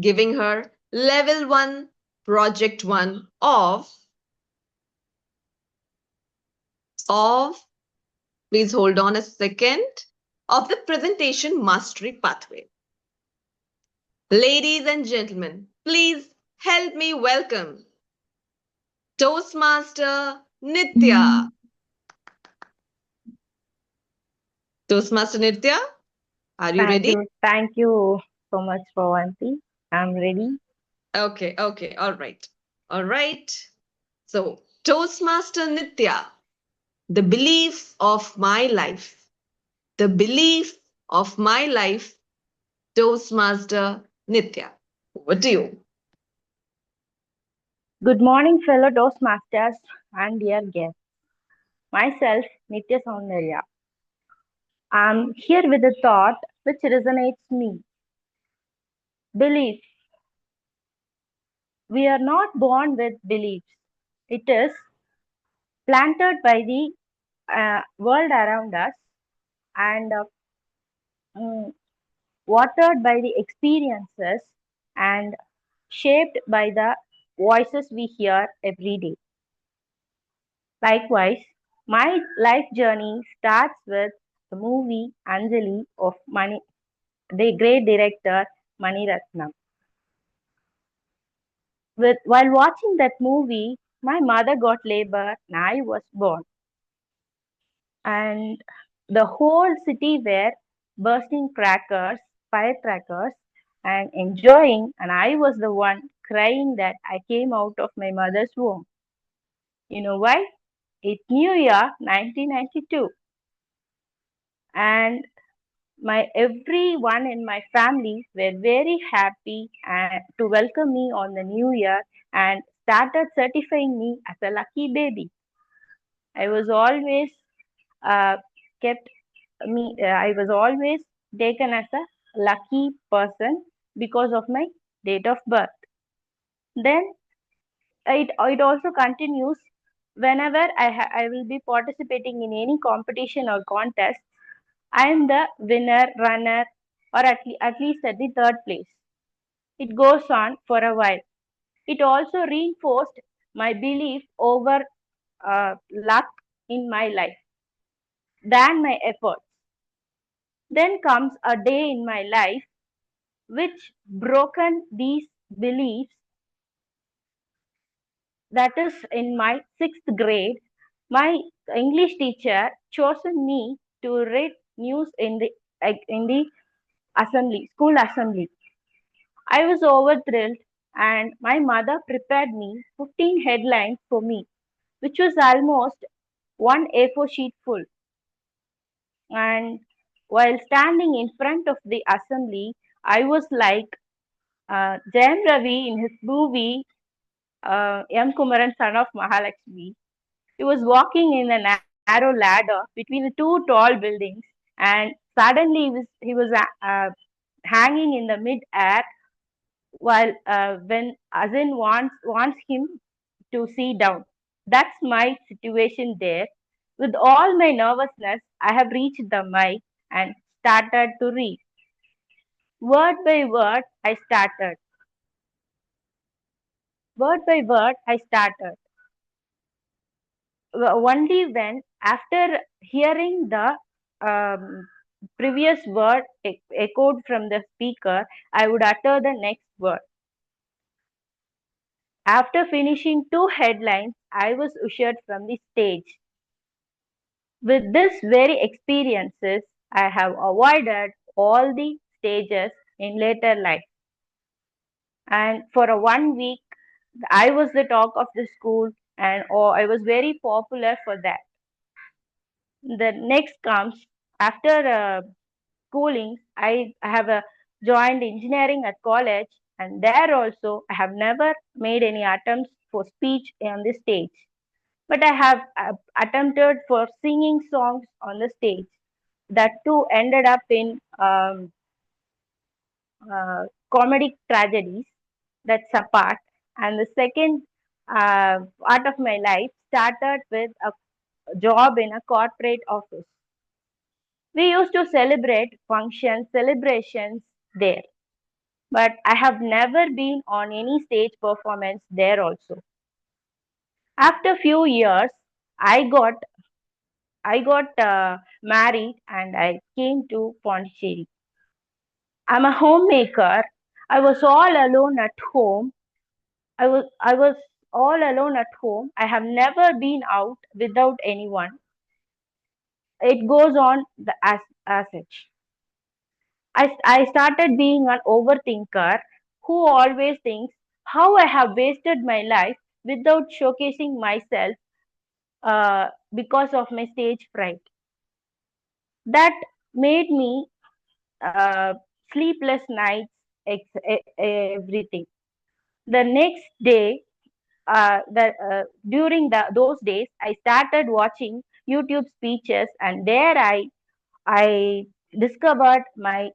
giving her level 1, project 1 of, please hold on a second, of the presentation mastery pathway. Ladies and gentlemen, please help me welcome Toastmaster Nitya. Toastmaster Nitya, are you ready? Thank you so much, Rohanti. I'm ready. Okay. All right. So, Toastmaster Nitya, the belief of my life. The belief of my life, Toastmaster Nitya. Over to you. Good morning, fellow Toastmasters and dear guests. Myself, Nitya Soundarya. I'm here with a thought which resonates me. Belief. We are not born with beliefs. It is planted by the world around us and watered by the experiences and shaped by the voices we hear every day. Likewise, my life journey starts with the movie Anjali of the great director Mani Ratnam. While watching that movie, my mother got labor and I was born. And the whole city were bursting crackers, firecrackers, and enjoying, and I was the one crying that I came out of my mother's womb. You know why? It's New Year 1992, and my everyone in my family were very happy to welcome me on the new year and started certifying me as a lucky baby. I was always uh, kept I was always taken as a lucky person because of my date of birth. Then it also continues whenever I will be participating in any competition or contest. I am the winner, runner, or at least at the third place. It goes on for a while. It also reinforced my belief over luck in my life than my efforts. Then comes a day in my life which broken these beliefs. That is in my 6th grade. My English teacher chosen me to read news in the assembly, school assembly. I was over thrilled, and my mother prepared me 15 headlines for me, which was almost one A4 sheet full. And while standing in front of the assembly, I was like Jayam Ravi in his movie M. Kumaran, Son of Mahalakshmi. He was walking in a narrow ladder between the two tall buildings, and suddenly he was hanging in the mid-air while when Azin wants him to see down. That's my situation there. With all my nervousness, I have reached the mic and started to read. Word by word, I started. Word by word, I started. Only when, after hearing the previous word echoed from the speaker, I would utter the next word. After finishing 2 headlines, I was ushered from the stage. With this very experiences, I have avoided all the stages in later life. And for a 1 week, I was the talk of the school, and I was very popular for that. The next comes after schooling. I have joined engineering at college, and there also I have never made any attempts for speech on the stage. But I have attempted for singing songs on the stage. That too ended up in comedic tragedies. That's a part. And the second part of my life started with a job in a corporate office. We used to celebrate functions, celebrations there. But I have never been on any stage performance there also. After few years, I got married and I came to Puducherry. I'm a homemaker. I was all alone at home. I was all alone at home. I have never been out without anyone. It goes on as such. I started being an overthinker who always thinks how I have wasted my life without showcasing myself because of my stage fright. That made me sleepless nights, everything. The next day, during those days, I started watching YouTube speeches, and there I discovered my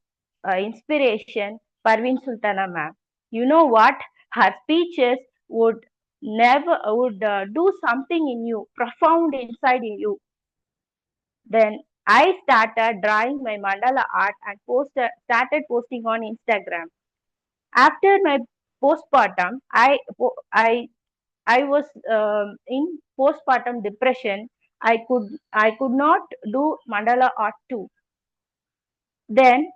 inspiration, Parveen Sultana ma'am. You know what? Her speeches would do something in you, profound inside in you. Then I started drawing my mandala art and started posting on Instagram. After my postpartum, I was in postpartum depression. I could not do mandala art too. Then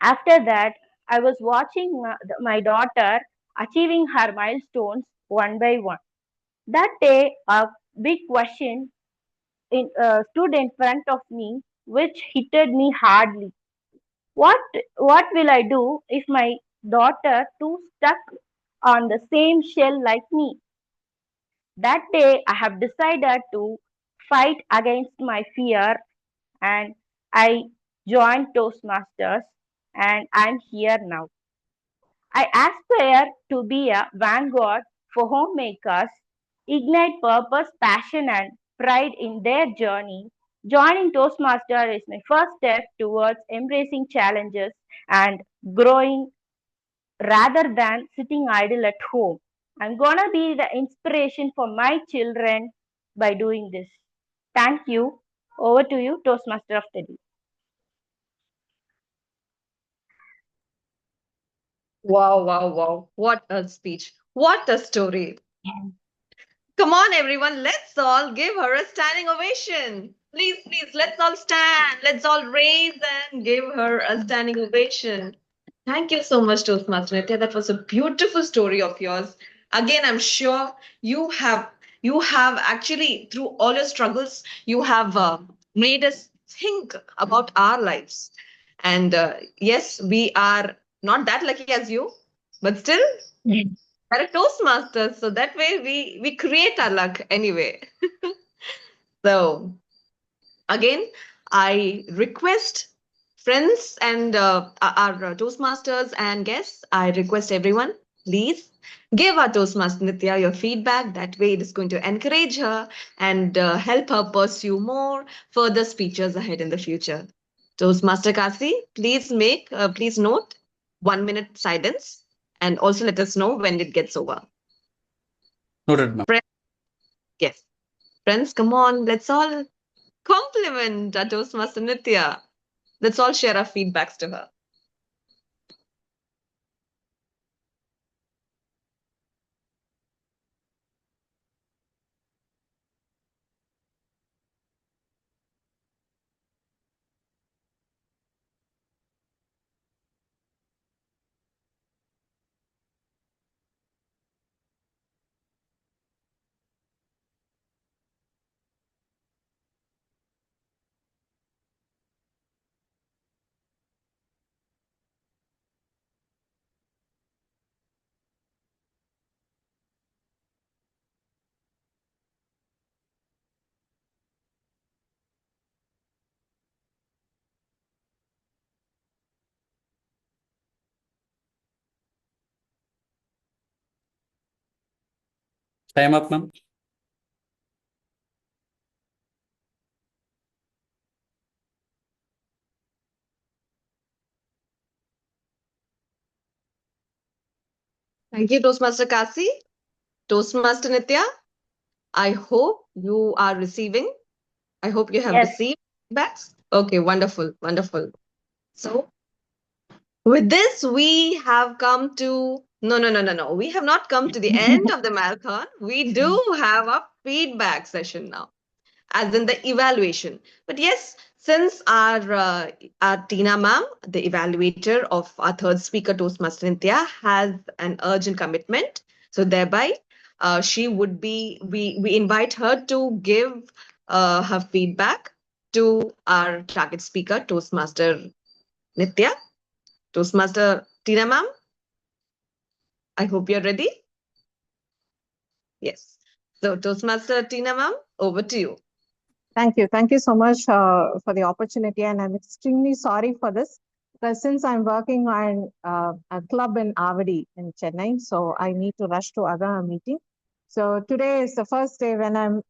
after that, I was watching my daughter achieving her milestones one by one. That day, a big question stood in front of me, which hit me hardly. What what will I do if my daughter too stuck on the same shell like me? That day I have decided to fight against my fear and I joined Toastmasters and I'm here now. I aspire to be a vanguard for homemakers, ignite purpose, passion, and pride in their journey. Joining Toastmaster is my first step towards embracing challenges and growing rather than sitting idle at home. I'm gonna be the inspiration for my children by doing this. Thank you. Over to you, Toastmaster of the Day. Wow, wow, wow. What a speech. What a story. Come on, everyone. Let's all give her a standing ovation. Please, please, let's all stand. Let's all raise and give her a standing ovation. Thank you so much, Toastmaster Nitya. That was a beautiful story of yours. Again, I'm sure you have actually through all your struggles, you have made us think about our lives. And yes, we are not that lucky as you, but still are a Toastmasters, so that way we create our luck anyway. So again, I request friends and our Toastmasters and guests. I request everyone, please give our Toastmaster Nitya your feedback. That way, it is going to encourage her and help her pursue more further speeches ahead in the future. Toastmaster Kasi, please note 1 minute silence and also let us know when it gets over. Noted, ma'am. Yes. Friends, come on, let's all compliment our Toastmaster Nitya. Let's all share our feedbacks to her. Time up, ma'am. Thank you, Toastmaster Kasi. Toastmaster Nitya, I hope you are receiving. I hope you have Yes. received feedbacks. Okay, wonderful, wonderful. So, with this, we have come to no. We have not come to the end of the marathon. We do have a feedback session now, as in the evaluation. But yes, since our Tina ma'am, the evaluator of our third speaker, Toastmaster Nitya, has an urgent commitment, so thereby she would be we invite her to give her feedback to our target speaker, Toastmaster Nitya. Toastmaster Tina ma'am, I hope you're ready. Yes. So Toastmaster Tina ma'am, over to you. Thank you. Thank you so much for the opportunity. And I'm extremely sorry for this because since I'm working on a club in Avadi in Chennai, so I need to rush to other meeting. So today is the first day when I'm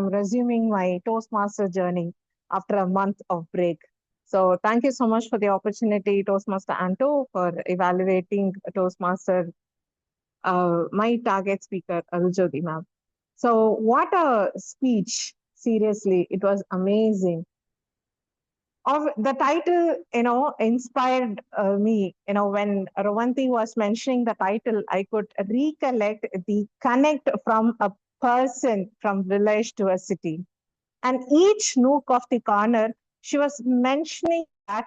resuming my Toastmaster journey after a month of break. So thank you so much for the opportunity, Toastmaster Anto, for evaluating Toastmaster, my target speaker, Arujodi ma'am. So what a speech. Seriously, it was amazing. Of the title, inspired me. When Ravanti was mentioning the title, I could recollect the connect from a person from village to a city. And each nook of the corner, she was mentioning that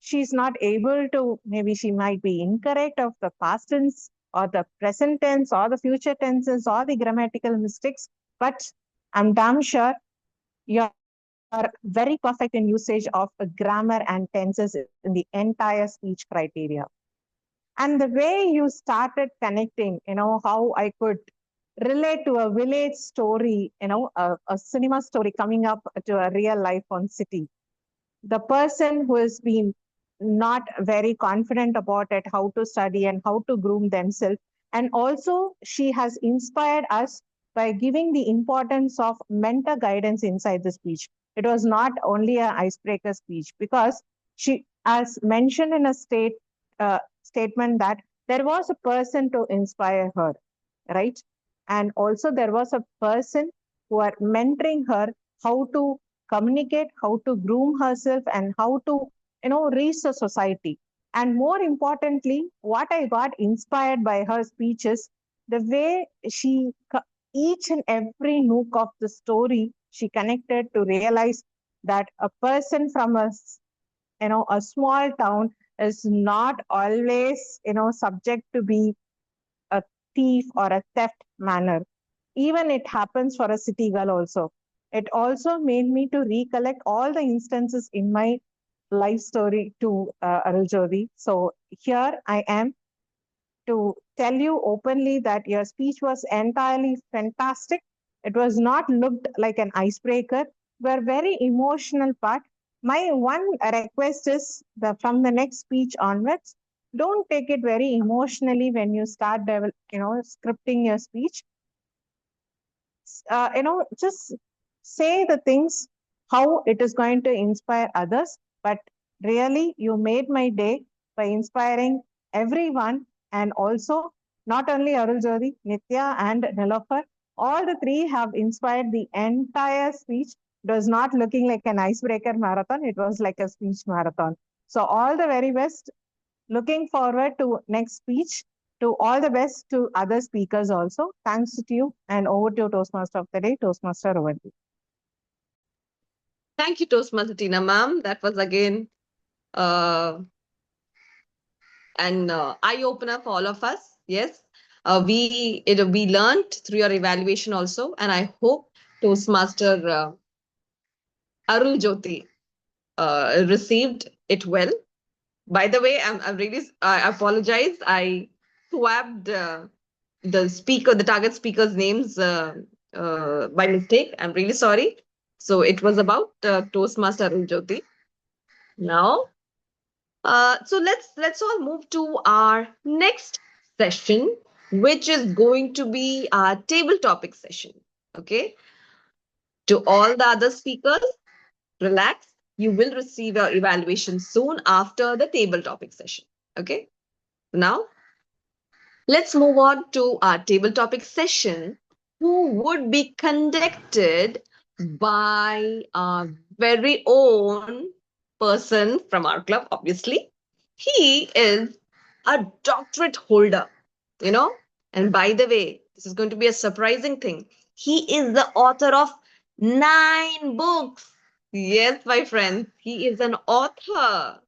she's not able to, maybe she might be incorrect of the past tense, or the present tense or the future tenses or the grammatical mistakes, but I'm damn sure you're very perfect in usage of grammar and tenses in the entire speech criteria. And the way you started connecting, how I could relate to a village story, a cinema story coming up to a real life on city. The person who has been not very confident about it, how to study and how to groom themselves. And also she has inspired us by giving the importance of mentor guidance inside the speech. It was not only an icebreaker speech, because she, as mentioned in a statement, that there was a person to inspire her, right? And also there was a person who are mentoring her how to communicate, how to groom herself, and how to, reach the society. And more importantly, what I got inspired by her speech is the way each and every nook of the story, she connected to realize that a person from a small town is not always, subject to be a thief or a theft manner. Even it happens for a city girl also. It also made me to recollect all the instances in my life story to Arul. So here I am to tell you openly that your speech was entirely fantastic. It was not looked like an icebreaker, were very emotional part. My one request is from the next speech onwards, don't take it very emotionally when you start scripting your speech. Just say the things how it is going to inspire others. But really, you made my day by inspiring everyone, and also not only Arul Jyoti, Nitya, and Nilofer. All the three have inspired the entire speech. It was not looking like an icebreaker marathon; it was like a speech marathon. So all the very best. Looking forward to next speech. To all the best to other speakers also. Thanks to you, and over to Toastmaster of the Day, Toastmaster Ravanti. Thank you, Toastmaster Tina ma'am. That was again an eye opener for all of us. Yes, we learned through your evaluation also, and I hope Toastmaster Arul Jyoti received it well. By the way, I'm really I apologize. I swapped the target speaker's names by mistake. I'm really sorry. So it was about Toastmaster Arul Jyoti. Now, so let's all move to our next session, which is going to be our table topic session. Okay. To all the other speakers, relax. You will receive your evaluation soon after the table topic session. Okay. Now, let's move on to our table topic session, who would be conducted by our very own person from our club, obviously. He is a doctorate holder, And by the way, this is going to be a surprising thing. He is the author of 9 books. Yes, my friends, he is an author.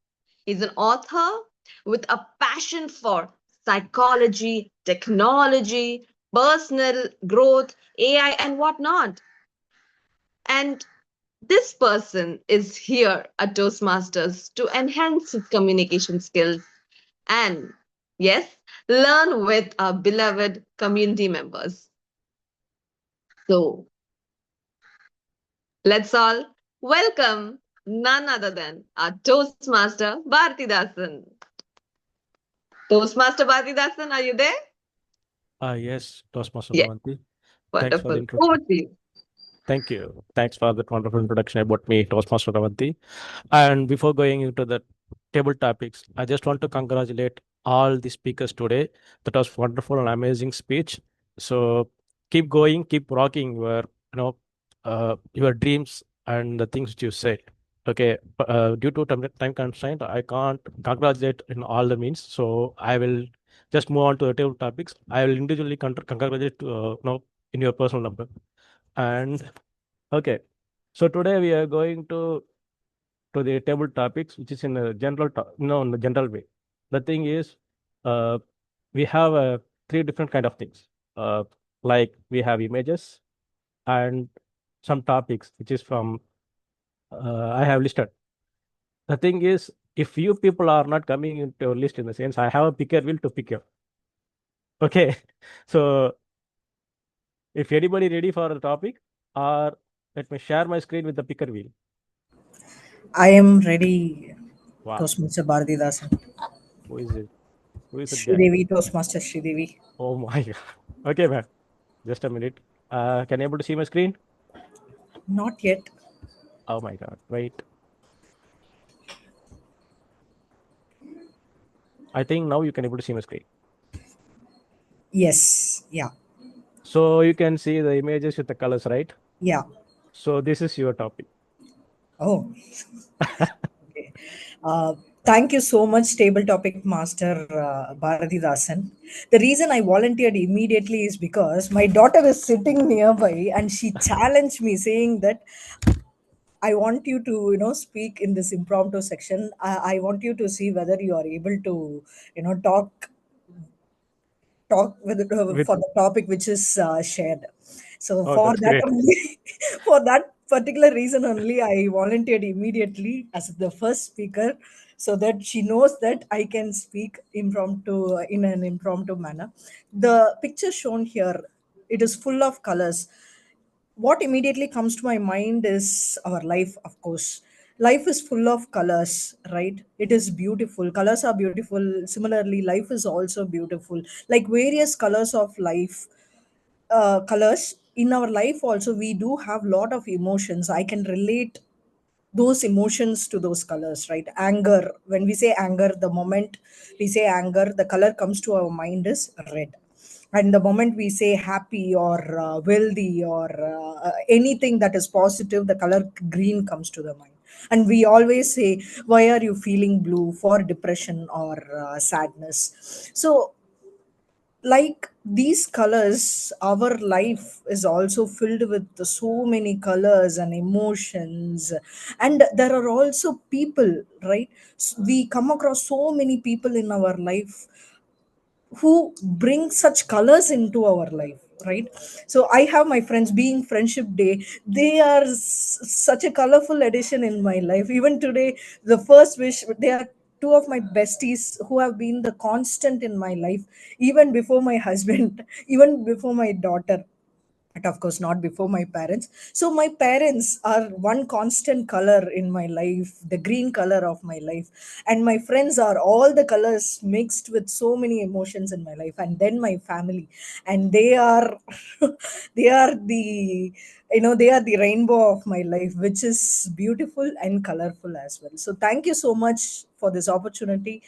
He's an author with a passion for psychology, technology, personal growth, AI, and whatnot. And this person is here at Toastmasters to enhance his communication skills and, yes, learn with our beloved community members. So, let's all welcome none other than our Toastmaster Bharatidasan. Toastmaster Bharatidasan, are you there? Yes, Toastmaster Yes. Ravanti. Thanks for the Wonderful. introduction. Over to you. Thank you. Thanks for that wonderful introduction about me, Toastmaster Ravanti. And before going into the table topics, I just want to congratulate all the speakers today. That was wonderful and amazing speech. So keep going, keep rocking your dreams and the things that you said. Okay, due to time constraint, I can't congratulate in all the means. So I will just move on to the table topics. I will individually congratulate in your personal number. And okay, so today we are going to the table topics, which is in a in the general way. The thing is, we have three different kind of things. Like we have images and some topics, which is from I have listed. The thing is, if you people are not coming into a list in the sense, I have a picker wheel to pick you. Okay, so if anybody ready for the topic, or let me share my screen with the picker wheel. I am ready, Wow, Toastmaster Bharatidasan. who is it? Who is that guy? Sridevi, Toastmaster Sridevi. Oh my God. Okay, man. Just a minute. Can you able to see my screen? Not yet. Oh my God. Wait. I think now you can able to see my screen. Yes. Yeah. So you can see the images with the colors, right? Yeah. So this is your topic. Oh. Okay. Thank you so much, Table Topic Master Bharatidasan. The reason I volunteered immediately is because my daughter is sitting nearby and she challenged me, saying that I want you to, speak in this impromptu section. I want you to see whether you are able to, talk with With for the topic which is shared. So oh, for that's that great. only, for that particular reason only, I volunteered immediately as the first speaker, so that she knows that I can speak impromptu in an impromptu manner. The picture shown here, it is full of colors. What immediately comes to my mind is our life, of course. Life is full of colors, right? It is beautiful. Colors are beautiful. Similarly, life is also beautiful. Like various colors of life, colors in our life also, we do have lot of emotions. I can relate those emotions to those colors, right? Anger, when we say anger, the moment we say anger, the color comes to our mind is red. And the moment we say happy or wealthy or anything that is positive, the color green comes to the mind. And we always say, why are you feeling blue? For depression or sadness. So like these colors, our life is also filled with so many colors and emotions. And there are also people, right? We come across so many people in our life who bring such colors into our life, right? So I have my friends, being friendship day, they are such a colorful addition in my life. Even today, the first wish, they are two of my besties who have been the constant in my life, even before my husband, even before my daughter, but of course not before my parents. So my parents are one constant color in my life, the green color of my life. And my friends are all the colors mixed with so many emotions in my life. And then my family, and they are they are the, they are the rainbow of my life, which is beautiful and colorful as well. So thank you so much for this opportunity.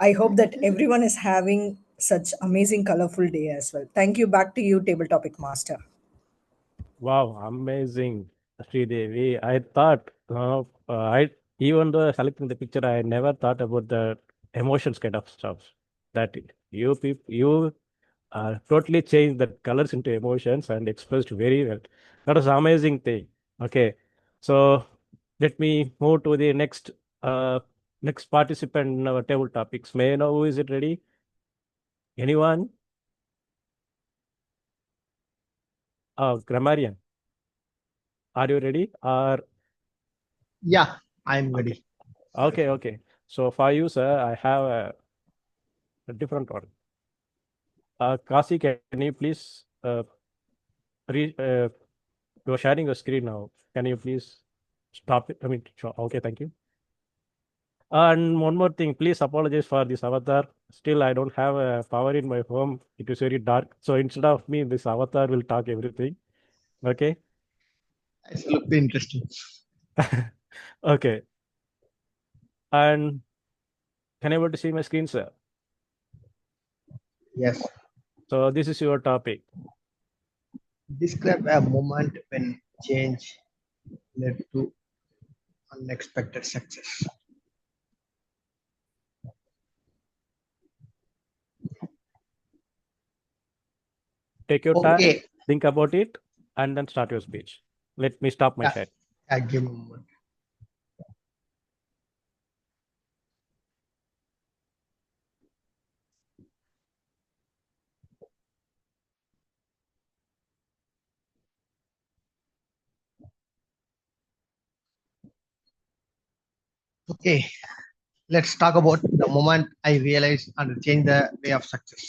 I hope that everyone is having such amazing, colorful day as well. Thank you. Back to you, Table Topic Master. Wow, amazing, Sridevi. I thought, I even though selecting the picture, I never thought about the emotions kind of stuff. That you people, you totally changed the colors into emotions and expressed very well. That was amazing thing. Okay, so let me move to the uh, next participant in our table topics. May I know who is it ready? Anyone? Grammarian, are you ready? Or Yeah, I'm okay, ready. okay. So for you, sir, I have a different one. Kasi, can you please re you're sharing your screen now. Can you please stop it? I mean, sure. Okay, thank you. And one more thing, please apologize for this avatar. Still, I don't have a power in my home. It is very dark. So instead of me, this avatar will talk everything. Okay. It's look interesting. Okay. And can I able to see my screen, sir? Yes. So this is your topic. Describe a moment when change led to unexpected success. Take your time, Okay. think about it, and then start your speech. Let me stop my Yeah. share. Give me a moment. Okay, let's talk about the moment I realized and changed the way of success.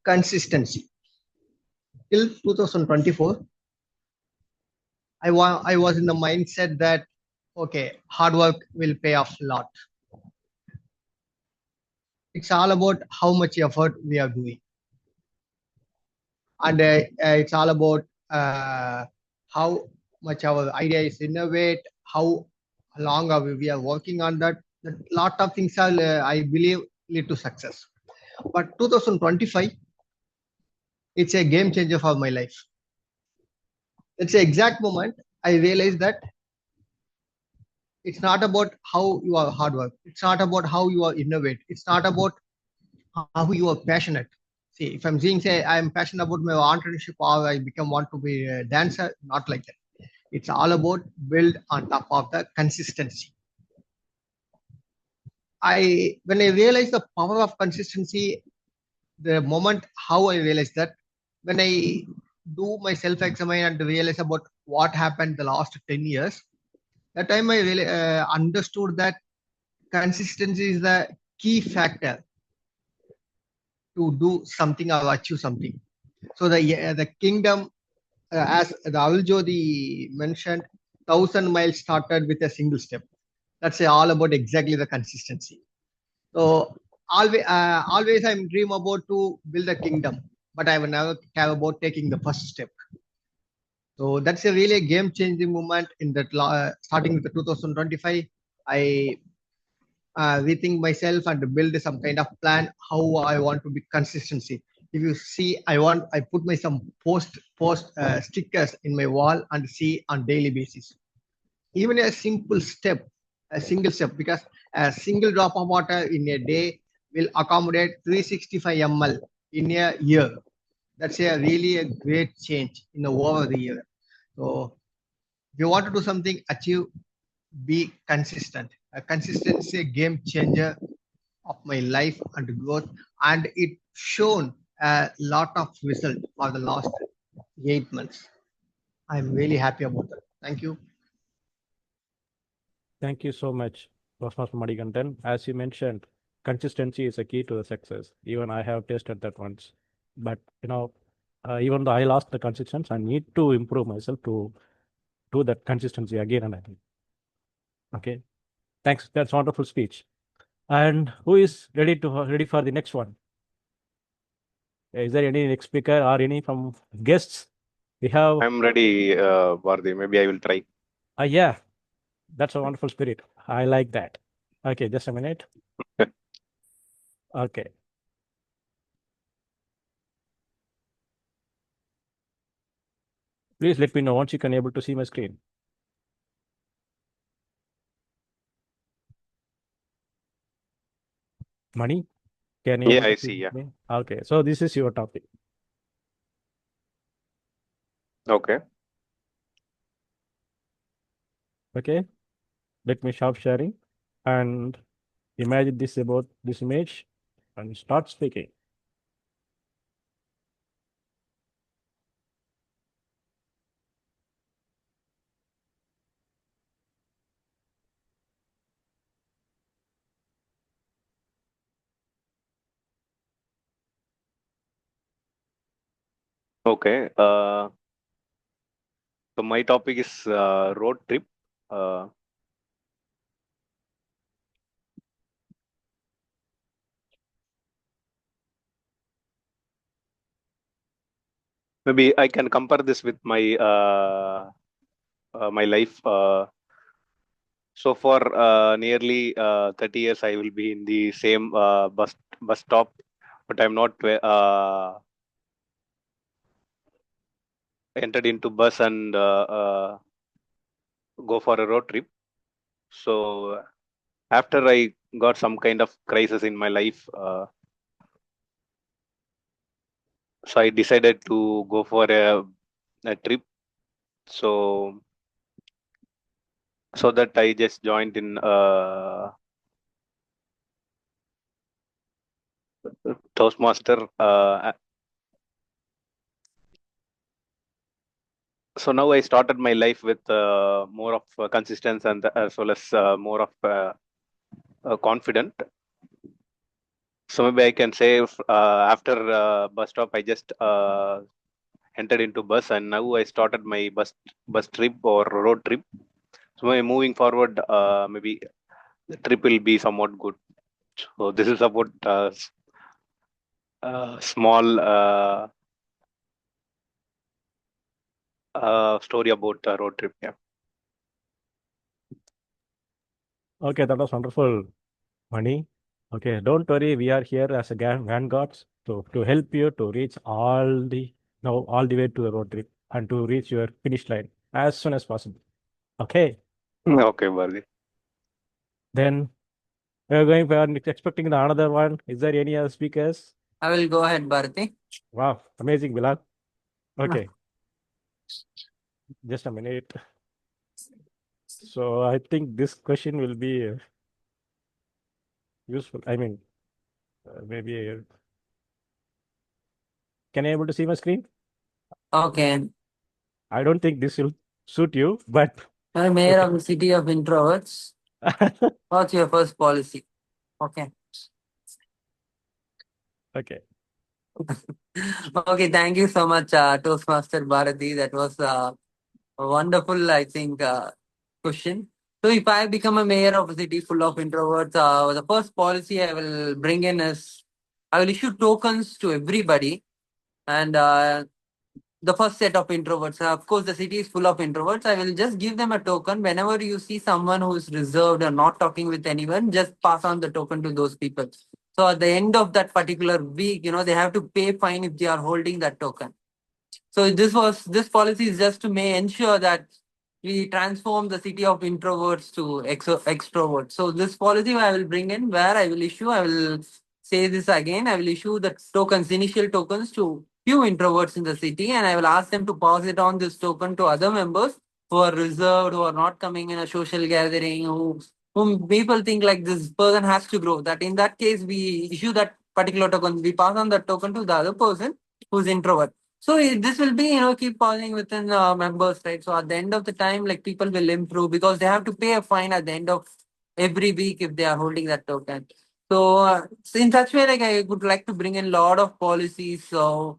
Consistency. Till 2024, I was in the mindset that okay, hard work will pay off a lot. It's all about how much effort we are doing, and it's all about how much our idea is innovate, how long are we are working on that. A lot of things are, I believe, lead to success. But 2025, it's a game changer for my life. It's the exact moment I realized that it's not about how you are hard work. It's not about how you are innovate. It's not about how you are passionate. See, if I'm saying, say, I'm passionate about my entrepreneurship or I become want to be a dancer, not like that. It's all about build on top of the consistency. When I realized the power of consistency, the moment how I realized that when I do my self-examine and realize about what happened the last 10 years, that time I really understood that consistency is the key factor to do something or achieve something. So the kingdom, as the Aljodi mentioned, 1,000 miles started with a single step. That's all about exactly the consistency. So always I'm dream about to build a kingdom, but I will never care about taking the first step. So that's a really game changing moment in that starting with the 2025. I rethink myself and build some kind of plan how I want to be consistency. If you see, I put my some post stickers in my wall and see on daily basis. Even a simple step, a single step, because a single drop of water in a day will accommodate 365 ml in a year. That's a really a great change in over the year. So if you want to do something, achieve, be consistent. A consistency a game changer of my life and growth, and it shown a lot of result for the last 8 months. I'm really happy about that. Thank you. Thank you so much, Toastmaster Manikandan. As you mentioned, consistency is a key to the success. Even I have tested that once. But, even though I lost the consistency, I need to improve myself to do that consistency again and again. Okay. Thanks. That's wonderful speech. And who is ready for the next one? Is there any next speaker or any from guests? We have. I'm ready, Bharti. Maybe I will try. Yeah, that's a wonderful spirit. I like that. Okay, just a minute. Okay. Please let me know once you can able to see my screen. Money, can you? Yeah, I see. Yeah. Me? Okay, so this is your topic. Okay. Okay, let me stop sharing and imagine this about this image and start speaking. Okay. So my topic is road trip. Uh, Maybe I can compare this with my my life. So for nearly 30 years, I will be in the same bus stop, but I'm not entered into bus and go for a road trip. So after I got some kind of crisis in my life, so I decided to go for a trip. So that I just joined in Toastmaster. So now I started my life with more of consistency and as well as more of confident. So maybe I can say after bus stop, I just entered into bus, and now I started my bus trip or road trip. So moving forward, maybe the trip will be somewhat good. So this is about small story about road trip. Yeah. Okay, that was wonderful, Mani. Okay, don't worry, we are here as a vanguards to help you to reach all the way to the road trip and to reach your finish line as soon as possible. Okay, Okay, Bharti. then we are expecting the another one. Is there any other speakers? I will go ahead, Bharati. Wow, amazing, Bilal. Okay, just a minute. So I think this question will be useful. I mean, maybe can I able to see my screen? Okay. I don't think this will suit you, but I'm mayor okay. of the city of introverts. What's your first policy? Okay. Okay. Okay, thank you so much, Toastmaster Bharati. That was a wonderful, I think, question. So, if I become a mayor of a city full of introverts, the first policy I will bring in is I will issue tokens to everybody, and the first set of introverts. Of course, the city is full of introverts. I will just give them a token. Whenever you see someone who is reserved or not talking with anyone, just pass on the token to those people. So at the end of that particular week, they have to pay fine if they are holding that token. So this policy is just to may ensure that we transform the city of introverts to extroverts. So this policy I will bring in where I will say this again, I will issue the tokens, initial tokens to few introverts in the city, and I will ask them to pass it on this token to other members who are reserved, who are not coming in a social gathering, whom people think like this person has to grow. That in that case, we issue that particular token, we pass on that token to the other person who's introvert. So this will be, keep falling within members, right? So at the end of the time, like people will improve because they have to pay a fine at the end of every week if they are holding that token. So in such way, like I would like to bring in a lot of policies. So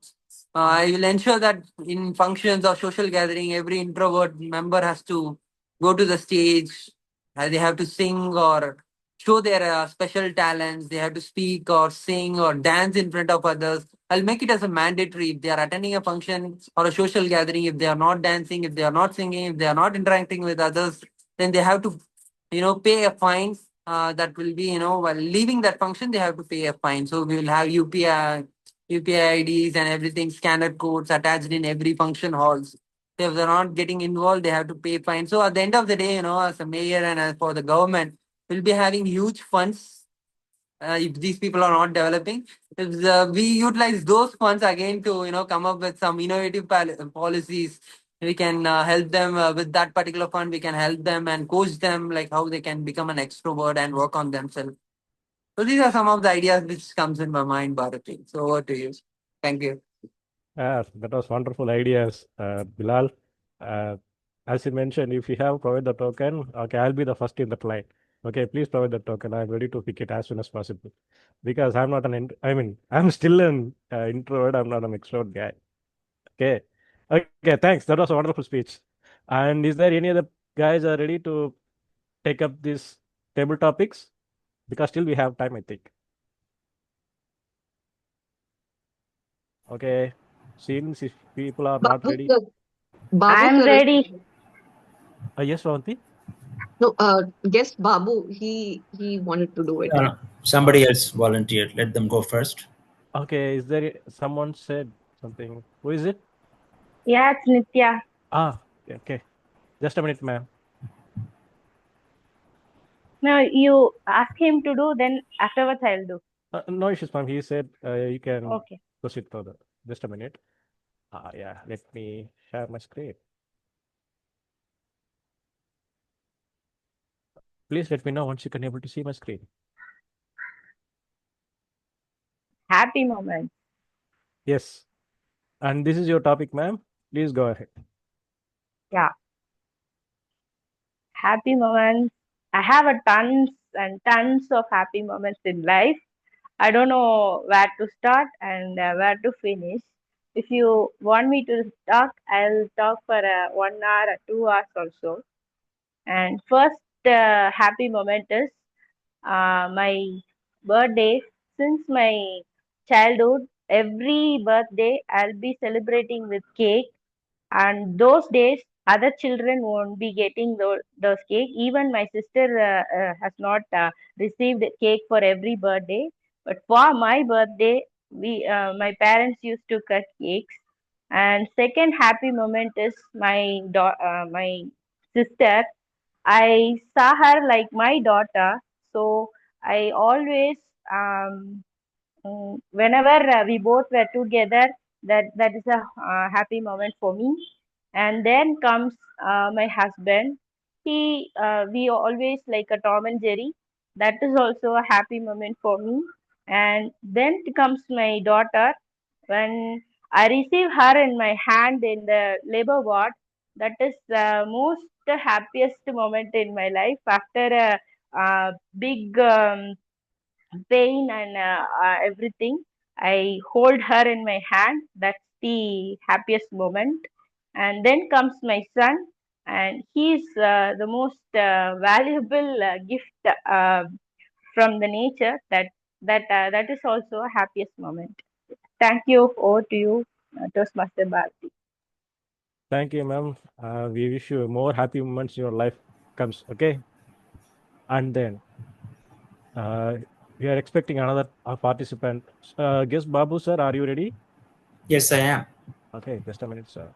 I will ensure that in functions or social gathering, every introvert member has to go to the stage. They have to sing or show their special talents. They have to speak or sing or dance in front of others. I'll make it as a mandatory if they are attending a function or a social gathering. If they are not dancing, if they are not singing, if they are not interacting with others, then they have to, pay a fine. That will be, while leaving that function, they have to pay a fine. So we will have UPI IDs and everything, scanner codes attached in every function halls. So if they're not getting involved, they have to pay fine. So at the end of the day, as a mayor and as for the government, we'll be having huge funds if these people are not developing. If we utilize those funds again to come up with some innovative policies, we can help them with that particular fund. We can help them and coach them like how they can become an extrovert and work on themselves. So these are some of the ideas which comes in my mind, Bharati. So over to you. Thank you. That was wonderful ideas, Bilal. Uh, as you mentioned, if you have provided the token, okay, I'll be the first in the line. Okay, please provide the token. I'm ready to pick it as soon as possible because I'm not I'm still an introvert. I'm not an extrovert guy. Okay, okay, thanks. That was a wonderful speech. And is there any other guys are ready to take up these table topics? Because still we have time, I think. Okay, since if people are not Babu, ready. Babu I'm sir is ready. Yes, Ravanti. no guest Babu. He wanted to do it. No, somebody else volunteered. Let them go first. Okay, is there someone said something? Who is it? Yeah, it's Nitya. Okay, okay. Just a minute, ma'am. No, you ask him to do, then afterwards I'll do. No issues, ma'am. He said you can Okay. proceed further. Just a minute. Yeah, let me share my screen. Please let me know once you can able to see my screen. Happy moment. Yes. And this is your topic, ma'am. Please go ahead. Yeah, happy moments. I have a tons and tons of happy moments in life. I don't know where to start and where to finish. If you want me to talk, I'll talk for 1 hour or 2 hours also. And first happy moment is my birthday. Since my childhood, every birthday I'll be celebrating with cake, and those days other children won't be getting those cake. Even my sister has not received cake for every birthday, but for my birthday, we my parents used to cut cakes. And second happy moment is my sister. I saw her like my daughter, so I always whenever we both were together, that is a happy moment for me. And then comes my husband. We always like a Tom and Jerry. That is also a happy moment for me. And then comes my daughter. When I receive her in my hand in the labor ward, that is the most happiest moment in my life after a big pain and everything. I hold her in my hand. That's the happiest moment. And then comes my son, and he's the most valuable gift from the nature. That is also a happiest moment. Thank you. Over to you, Toastmaster Bharati. Thank you, ma'am. We wish you more happy moments in your life comes. Okay. And then we are expecting another participant. Guess Babu sir, are you ready? Yes, I am. Okay, just a minute, sir.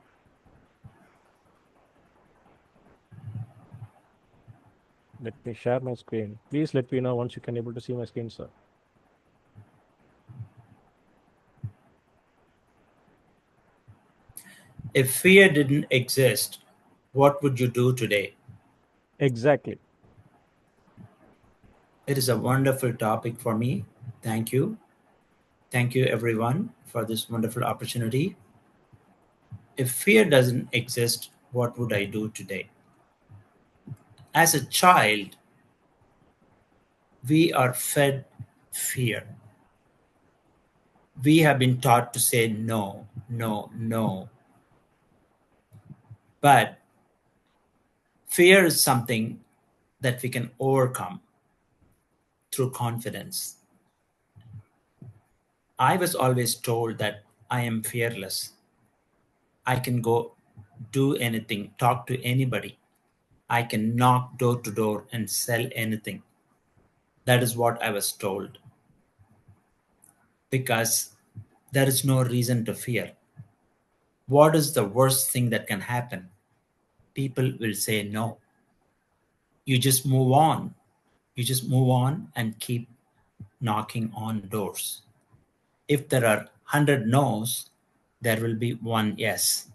Let me share my screen. Please let me know once you can able to see my screen, sir. If fear didn't exist, what would you do today? Exactly. It is a wonderful topic for me. Thank you. Thank you, everyone, for this wonderful opportunity. If fear doesn't exist, what would I do today? As a child, we are fed fear. We have been taught to say no, no, no. But fear is something that we can overcome through confidence. I was always told that I am fearless. I can go do anything, talk to anybody. I can knock door to door and sell anything. That is what I was told. Because there is no reason to fear. What is the worst thing that can happen? People will say no. You just move on. You just move on and keep knocking on doors. If there are 100 no's, there will be one yes.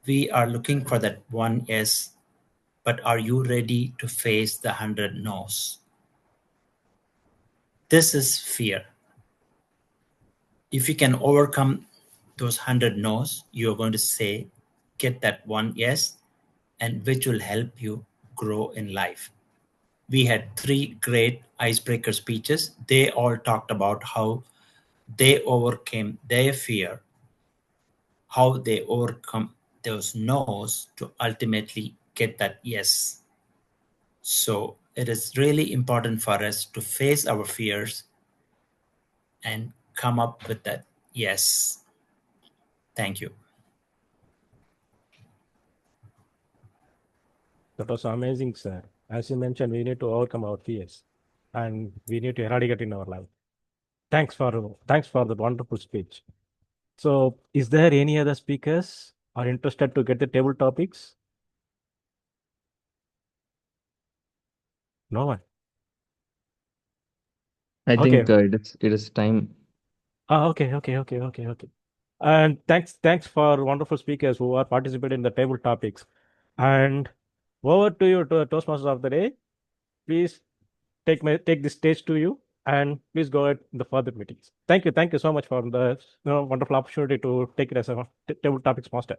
We are looking for that one yes, but are you ready to face the 100 no's? This is fear. If you can overcome those 100 no's, you're going to get that one yes, and which will help you grow in life. We had 3 great icebreaker speeches. They all talked about how they overcame their fear, how they overcome those no's to ultimately get that yes. So it is really important for us to face our fears and come up with that yes. Thank you. That was amazing, sir. As you mentioned, we need to overcome our fears and we need to eradicate in our life. Thanks for the wonderful speech. So, is there any other speakers are interested to get the table topics? No one. I Okay. think it is time. Okay. And thanks for wonderful speakers who are participating in the table topics. And over to you, to Toastmasters of the day. Please take the stage to you, and please go ahead in the further meetings. Thank you so much for the wonderful opportunity to take it as a table topics master.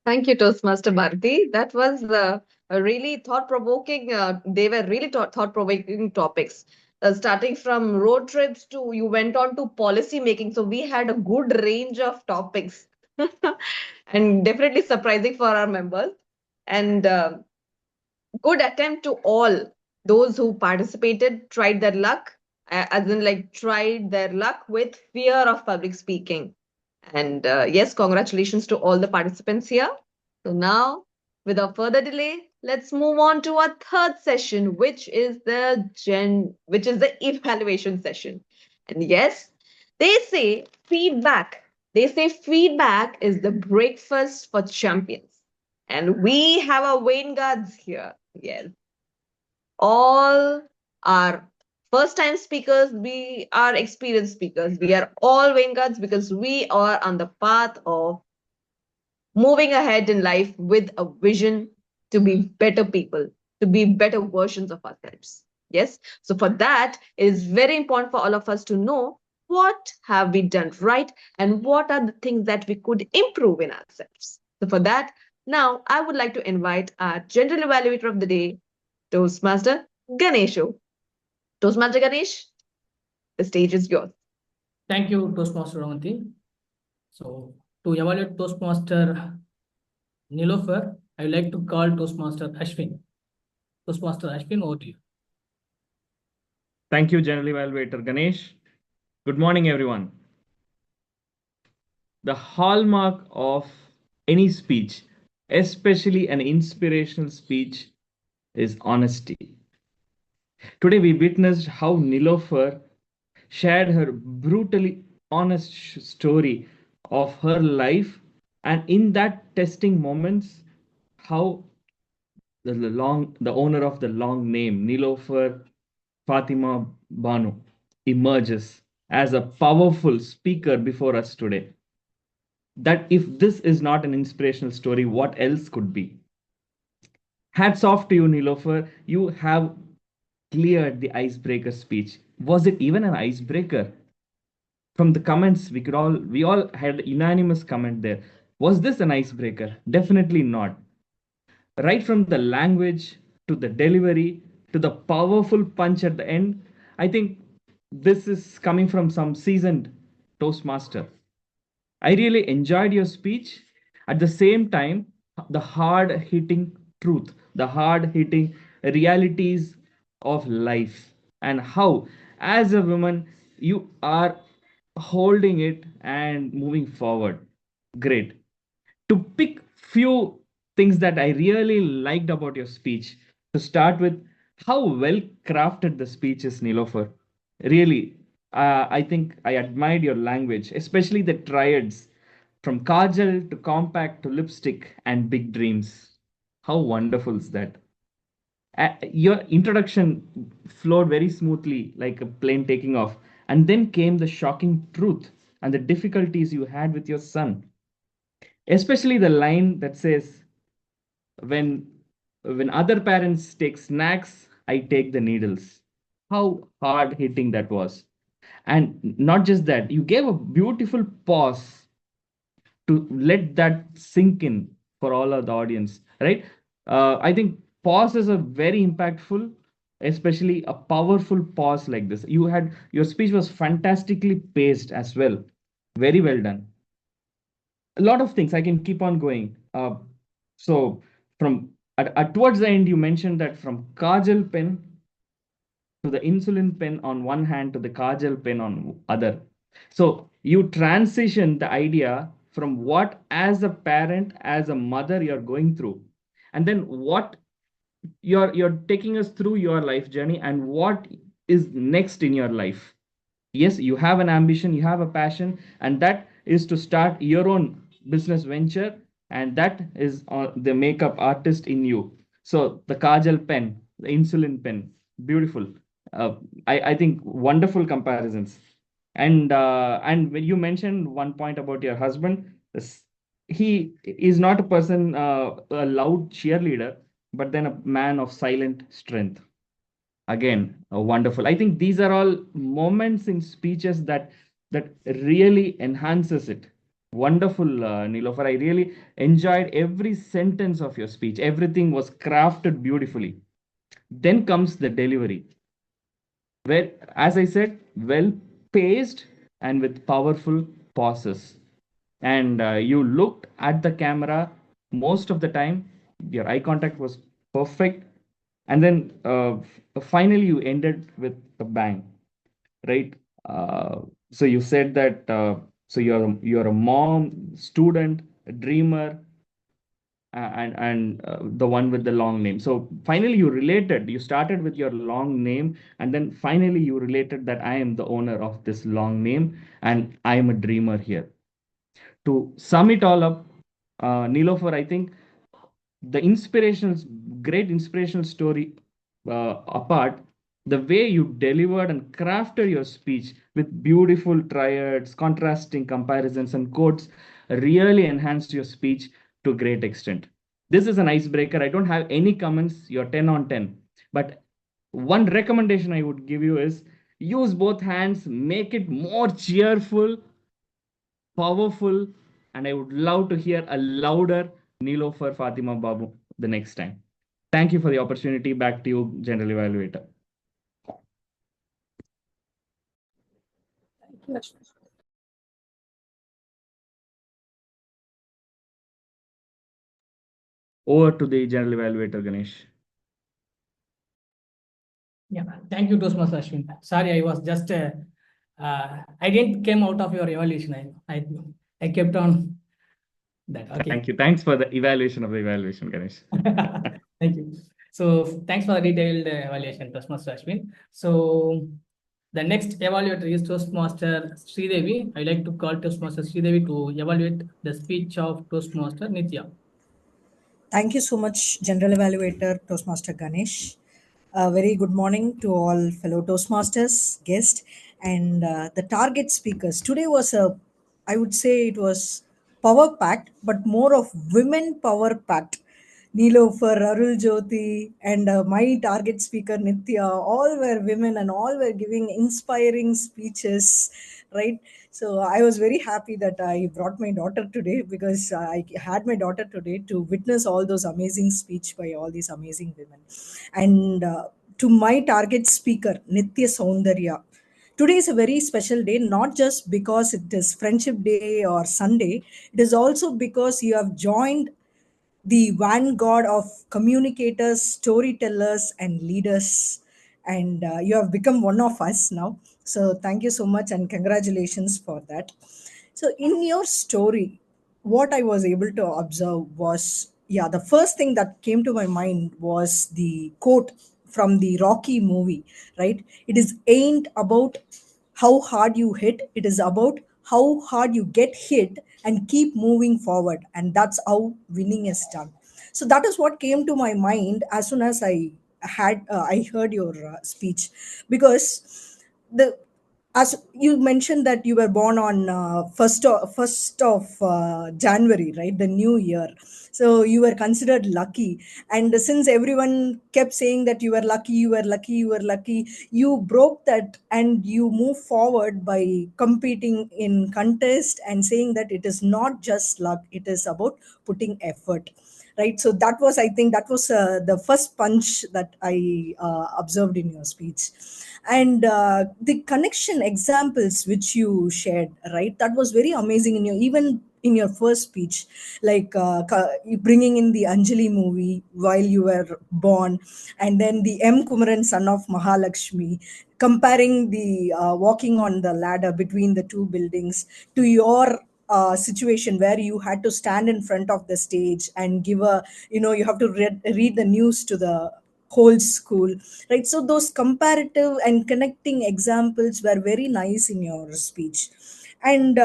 Thank you, Toastmaster Bharati. That was a really thought-provoking. They were really thought-provoking topics. Starting from road trips to you went on to policy making. So we had a good range of topics, and definitely surprising for our members. And good attempt to all those who participated, tried their luck, as in like tried their luck with fear of public speaking. And yes, congratulations to all the participants here. So now, without further delay, let's move on to our third session, which is the evaluation session. And yes, they say feedback. They say feedback is the breakfast for champions. And we have our vanguards here. Yes, all are first time speakers, we are experienced speakers, we are all vanguards because we are on the path of moving ahead in life with a vision to be better people, to be better versions of ourselves. Yes, so for that it is very important for all of us to know what have we done right and what are the things that we could improve in ourselves. So for that, now I would like to invite our general evaluator of the day, Toastmaster Ganesho. Toastmaster Ganesh, the stage is yours. Thank you, Toastmaster Ramanti. So, to evaluate Toastmaster Nilofer, I would like to call Toastmaster Ashwin. Toastmaster Ashwin, over to you. Thank you, General Evaluator Ganesh. Good morning, everyone. The hallmark of any speech, especially an inspirational speech, is honesty. Today, we witnessed how Nilofer shared her brutally honest story of her life, and in that testing moments, how the owner of the long name, Nilofer Fatima Banu, emerges as a powerful speaker before us today. That if this is not an inspirational story, what else could be? Hats off to you, Nilofer. You have cleared the icebreaker speech. Was it even an icebreaker? From the comments, we all had unanimous comment there. Was this an icebreaker? Definitely not. Right from the language to the delivery to the powerful punch at the end, I think this is coming from some seasoned Toastmaster. I really enjoyed your speech. At the same time, the hard hitting truth, the hard hitting realities of life, and how, as a woman, you are holding it and moving forward. Great. To pick few things that I really liked about your speech, to start with, how well crafted the speech is, Nilofer. Really, I think I admired your language, especially the triads from kajal to compact to lipstick and big dreams. How wonderful is that? Your introduction flowed very smoothly, like a plane taking off. And then came the shocking truth and the difficulties you had with your son. Especially the line that says, when other parents take snacks, I take the needles. How hard hitting that was. And not just that, you gave a beautiful pause to let that sink in for all of the audience, right? I think pauses are very impactful, especially a powerful pause like this. Your speech was fantastically paced as well. Very well done. A lot of things I can keep on going. So from towards the end, you mentioned that from kajal pen to the insulin pen on one hand to the kajal pen on other. So you transition the idea from what as a parent, as a mother, you're going through, and then what you're taking us through your life journey and what is next in your life. Yes, you have an ambition, you have a passion, and that is to start your own business venture, and that is the makeup artist in you. So the kajal pen, the insulin pen, beautiful. I think wonderful comparisons. And when you mentioned one point about your husband, he is not a person, a loud cheerleader, but then a man of silent strength. Again, wonderful. I think these are all moments in speeches that really enhances it. Wonderful, Nilofer. I really enjoyed every sentence of your speech. Everything was crafted beautifully. Then comes the delivery, where, as I said, well paced and with powerful pauses. And you looked at the camera most of the time. Your eye contact was perfect. And then finally, you ended with a bang, right? So you said that so you're a mom, student, a dreamer, and the one with the long name. So finally, you related. You started with your long name, and then finally you related that I am the owner of this long name, and I am a dreamer here. To sum it all up, Nilofer, I think the inspirational, great inspirational story apart, the way you delivered and crafted your speech with beautiful triads, contrasting comparisons, and quotes really enhanced your speech to a great extent. This is an icebreaker. I don't have any comments. You're 10 on 10. But one recommendation I would give you is use both hands, make it more cheerful, powerful, and I would love to hear a louder Nilofer Fatima Babu the next time. Thank you for the opportunity. Back to you, General Evaluator. Over to the General Evaluator, Ganesh. Yeah, thank you, Toastmaster Ashwin. Sorry, I was just I didn't came out of your evaluation. I kept on that. Okay. Thank you. Thanks for the evaluation of the evaluation, Ganesh. Thank you. So thanks for the detailed evaluation, Toastmaster Ashwin. So the next evaluator is Toastmaster Sridevi. I like to call Toastmaster Sridevi to evaluate the speech of Toastmaster Nitya. Thank you so much, General Evaluator Toastmaster Ganesh. Very good morning to all fellow Toastmasters, guests, and the target speakers. Today was I would say it was power packed, but more of women power packed. Nilofer, Arul Jyoti, and my target speaker Nitya, all were women and all were giving inspiring speeches, right? So I was very happy that I brought my daughter today because I had my daughter today to witness all those amazing speech by all these amazing women. And to my target speaker, Nitya Saundarya, today is a very special day, not just because it is Friendship Day or Sunday, it is also because you have joined the vanguard of communicators, storytellers, and leaders. And you have become one of us now. So, thank you so much and congratulations for that. So, in your story, what I was able to observe was, yeah, the first thing that came to my mind was the quote from the Rocky movie, right? It is ain't about how hard you hit, it is about how hard you get hit and keep moving forward. And that's how winning is done. So that is what came to my mind as soon as I heard your speech, because the as you mentioned that you were born on first of January, right? The new year. So you were considered lucky, and since everyone kept saying that you were lucky, you were lucky, you were lucky, you broke that and you move forward by competing in contest and saying that it is not just luck; it is about putting effort, right? So that was, I think, that was the first punch that I observed in your speech. And the connection examples which you shared, right, that was very amazing in your, even in your first speech, like bringing in the Anjali movie while you were born, and then the M Kumaran son of Mahalakshmi, comparing the walking on the ladder between the two buildings to your situation where you had to stand in front of the stage and give a, you have to read the news to the whole school, right? So those comparative and connecting examples were very nice in your speech. And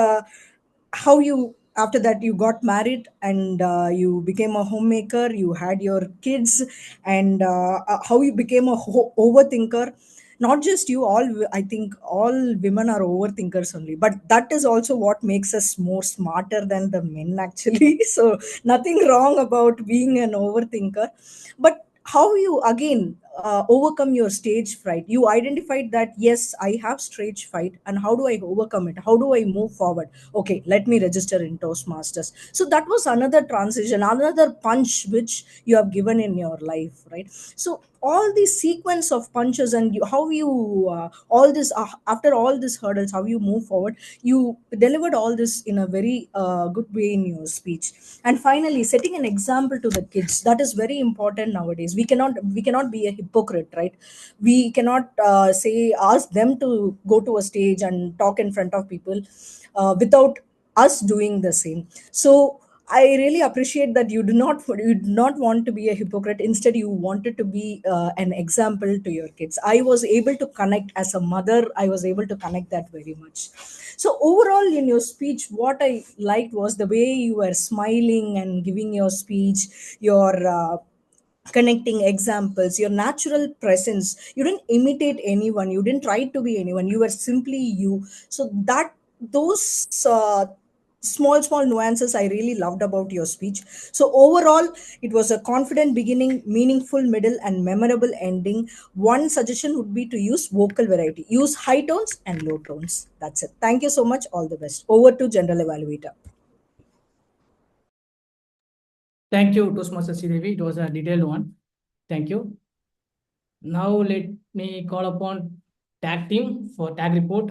how you, after that, you got married and you became a homemaker, you had your kids, and how you became a overthinker. Not just you, all, I think all women are overthinkers only, but that is also what makes us more smarter than the men actually. So nothing wrong about being an overthinker, but how you again overcome your stage fright. You identified that, yes, I have stage fright, and how do I overcome it? How do I move forward? Okay, let me register in Toastmasters. So that was another transition, another punch which you have given in your life, right? So all these sequence of punches, and how you all this after all these hurdles, how you move forward, you delivered all this in a very good way in your speech. And finally, setting an example to the kids, that is very important nowadays. We cannot be a hypocrite, right? We cannot say ask them to go to a stage and talk in front of people without us doing the same. So I really appreciate that you do not want to be a hypocrite. Instead, you wanted to be an example to your kids. I was able to connect as a mother. I was able to connect that very much. So overall, in your speech, what I liked was the way you were smiling and giving your speech, your connecting examples, your natural presence. You didn't imitate anyone. You didn't try to be anyone. You were simply you. So that those small nuances I really loved about your speech. So overall, it was a confident beginning, meaningful middle, and memorable ending. One suggestion would be to use vocal variety. Use high tones and low tones. That's it. Thank you so much. All the best. Over to General Evaluator. Thank you, Toastmaster Sridevi. It was a detailed one. Thank you. Now let me call upon tag team for tag report.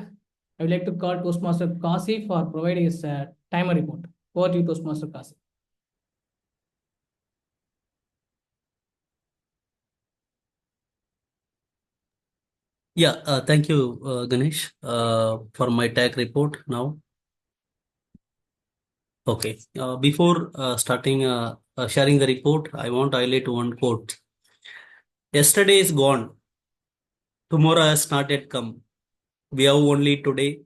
I would like to call Toastmaster Kasi for providing his timer report. Over to you, Toastmaster Kasi. Yeah, thank you, Ganesh, for my tag report now. Okay, before starting sharing the report, I want to highlight one quote. Yesterday is gone, tomorrow has not yet come. We have only today.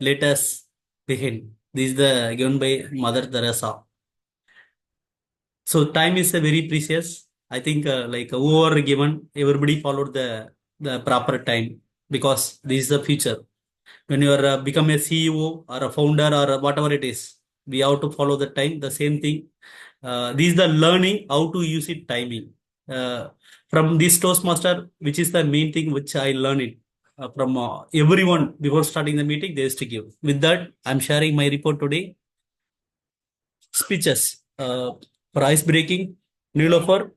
Let us begin. This is the given by Mother Teresa. So time is a very precious. I think like whoever given, everybody followed the proper time because this is the future. When you are become a CEO or a founder or whatever it is, we have to follow the time. The same thing. This is the learning how to use it timing. From this Toastmaster, which is the main thing which I learned it from everyone before starting the meeting, they used to give. With that, I'm sharing my report today. Speeches for ice breaking, Nilofer,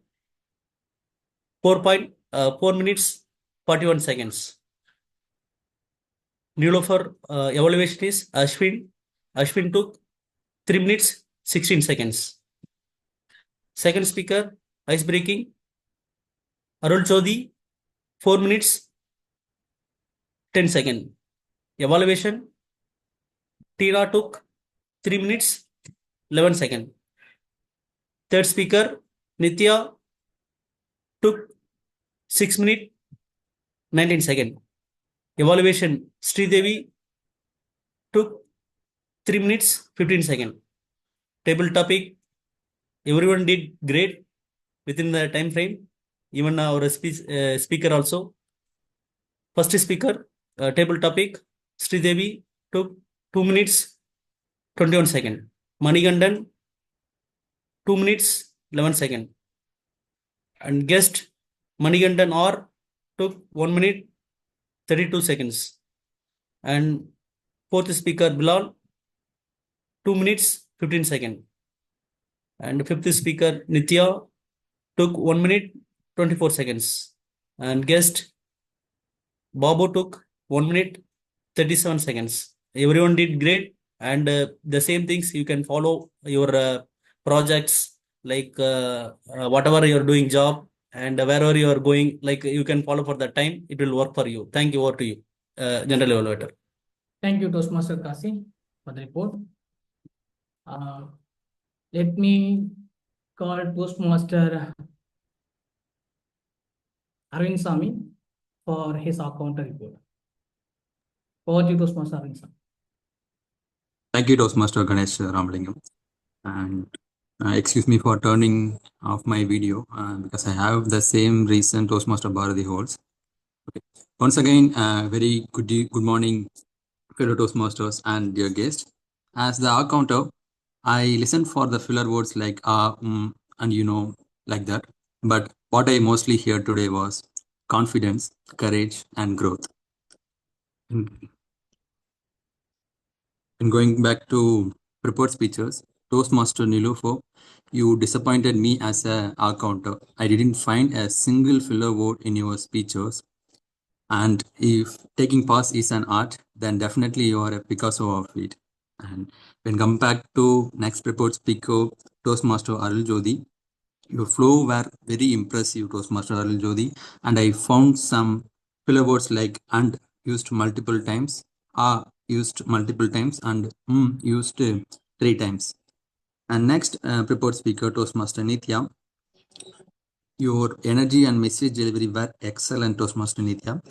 4 minutes, 41 seconds. Nilofer evaluation is Ashwin. Ashwin took 3 minutes, 16 seconds. Second speaker, ice breaking, Arul Chaudhary, 4 minutes, 10 seconds. Evaluation, Tina took 3 minutes, 11 seconds. Third speaker, Nitya took 6 minutes, 19 seconds. Evaluation, Sridevi took 3 minutes, 15 seconds. Table topic, everyone did great within the time frame. Even our speaker also. First speaker, table topic, Sridevi took 2 minutes, 21 seconds. Manigandan, 2 minutes, 11 seconds. And guest, Manigandan or took 1 minute, 32 seconds. And fourth speaker, Bilal, 2 minutes, 15 seconds. And fifth speaker, Nitya, took 1 minute, 24 seconds. And guest, Babu took 1 minute, 37 seconds. Everyone did great. And the same things you can follow your projects, like whatever you're doing job and wherever you are going, like you can follow for that time. It will work for you. Thank you. Over to you, General Evaluator. Thank you, Toastmaster Kasi, for the report. Let me call Toastmaster Arvind Sami for his counter report. Over to you, Toastmaster Arvind Sami. Thank you, Toastmaster Ganesh Ramalingam. And excuse me for turning off my video because I have the same reason Toastmaster Bharati holds. Okay. Once again, very good morning, fellow Toastmasters and dear guests. As the R counter, I listened for the filler words like and like that. But what I mostly heard today was confidence, courage, and growth. And going back to prepared speeches, Toastmaster Nilofer, you disappointed me as a counter. I didn't find a single filler word in your speeches. And if taking pass is an art, then definitely you are a Picasso of it. And when come back to next prepared speaker, Toastmaster Arul Jodi, your flow were very impressive, Toastmaster Arul Jodi. And I found some filler words like and used multiple times, used multiple times, and used 3 times. And next prepared speaker, Toastmaster Nitya, your energy and message delivery were excellent, Toastmaster Nitya.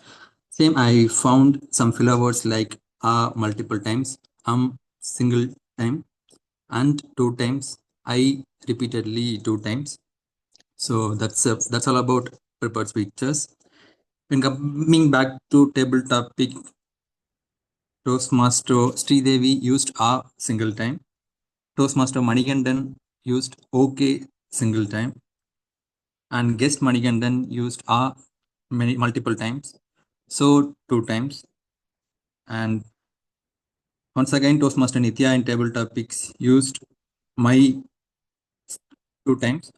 Same, I found some filler words like multiple times, single time, and 2 times, I repeatedly 2 times. So that's all about prepared speeches. When coming back to table topic, Toastmaster Sridevi used a single time. Toastmaster Manikandan used okay single time. And guest Manikandan used a multiple times. So 2 times. And once again, Toastmaster Nitya in table topics used my 2 times,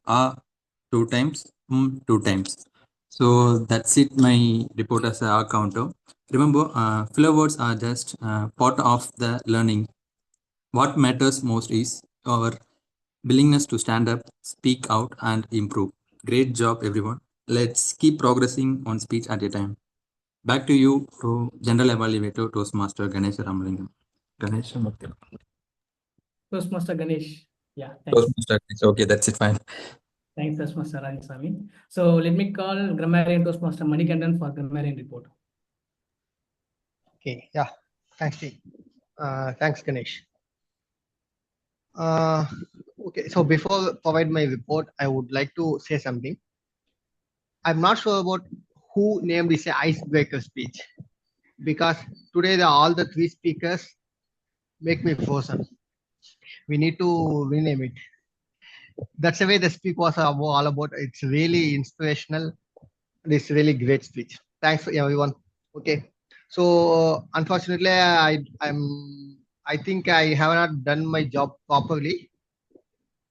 2 times, 2 times. So that's it, my report as a counter. Remember, filler words are just part of the learning. What matters most is our willingness to stand up, speak out, and improve. Great job, everyone. Let's keep progressing on speech at a time. Back to you, to General Evaluator, Toastmaster Ganesh Ramalingam. Ganesh Mukti. Toastmaster Ganesh. Yeah, thanks. Toastmaster, okay, that's it, fine. Thanks, Toastmaster Raniswamy. So let me call Grammarian Toastmaster Manikandan for Grammarian report. Okay, yeah, thanks, Steve. Thanks, Ganesh. Okay, so before provide my report, I would like to say something. I'm not sure about who named this a icebreaker speech, because today all the 3 speakers make me frozen. We need to rename it. That's the way the speech was all about. It's really inspirational. It's really great speech. Thanks everyone. Okay, so unfortunately, I think I have not done my job properly.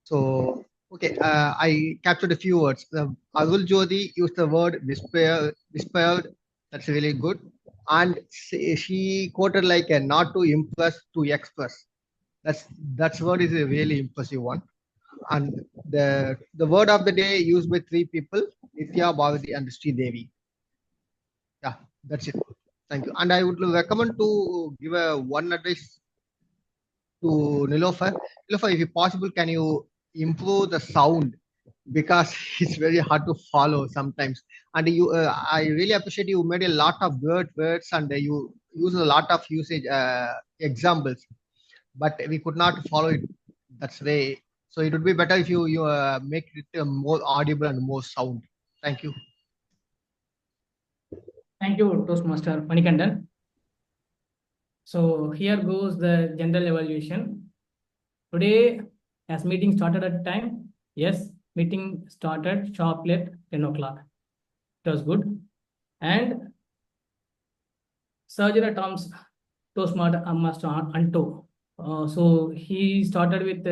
So okay, I captured a few words. Arul Jodi used the word whispered. That's really good. And she quoted like a not to impress, to express. That's word is a really impressive one. And the word of the day used by 3 people, Nitya, Bhavati, and Sri Devi. Yeah, that's it. Thank you. And I would recommend to give one advice to Nilofer. Nilofer, if possible, can you improve the sound, because it's very hard to follow sometimes. And I really appreciate you made a lot of words and you use a lot of usage examples, but we could not follow it. That's way. So it would be better if you make it more audible and more sound. Thank you. Thank you, Toastmaster Manikandan. So here goes the general evaluation. Today, as meeting started at time, yes, meeting started sharply at 10 o'clock. It was good. And Surgery Tom's Toastmaster Anto. So he started with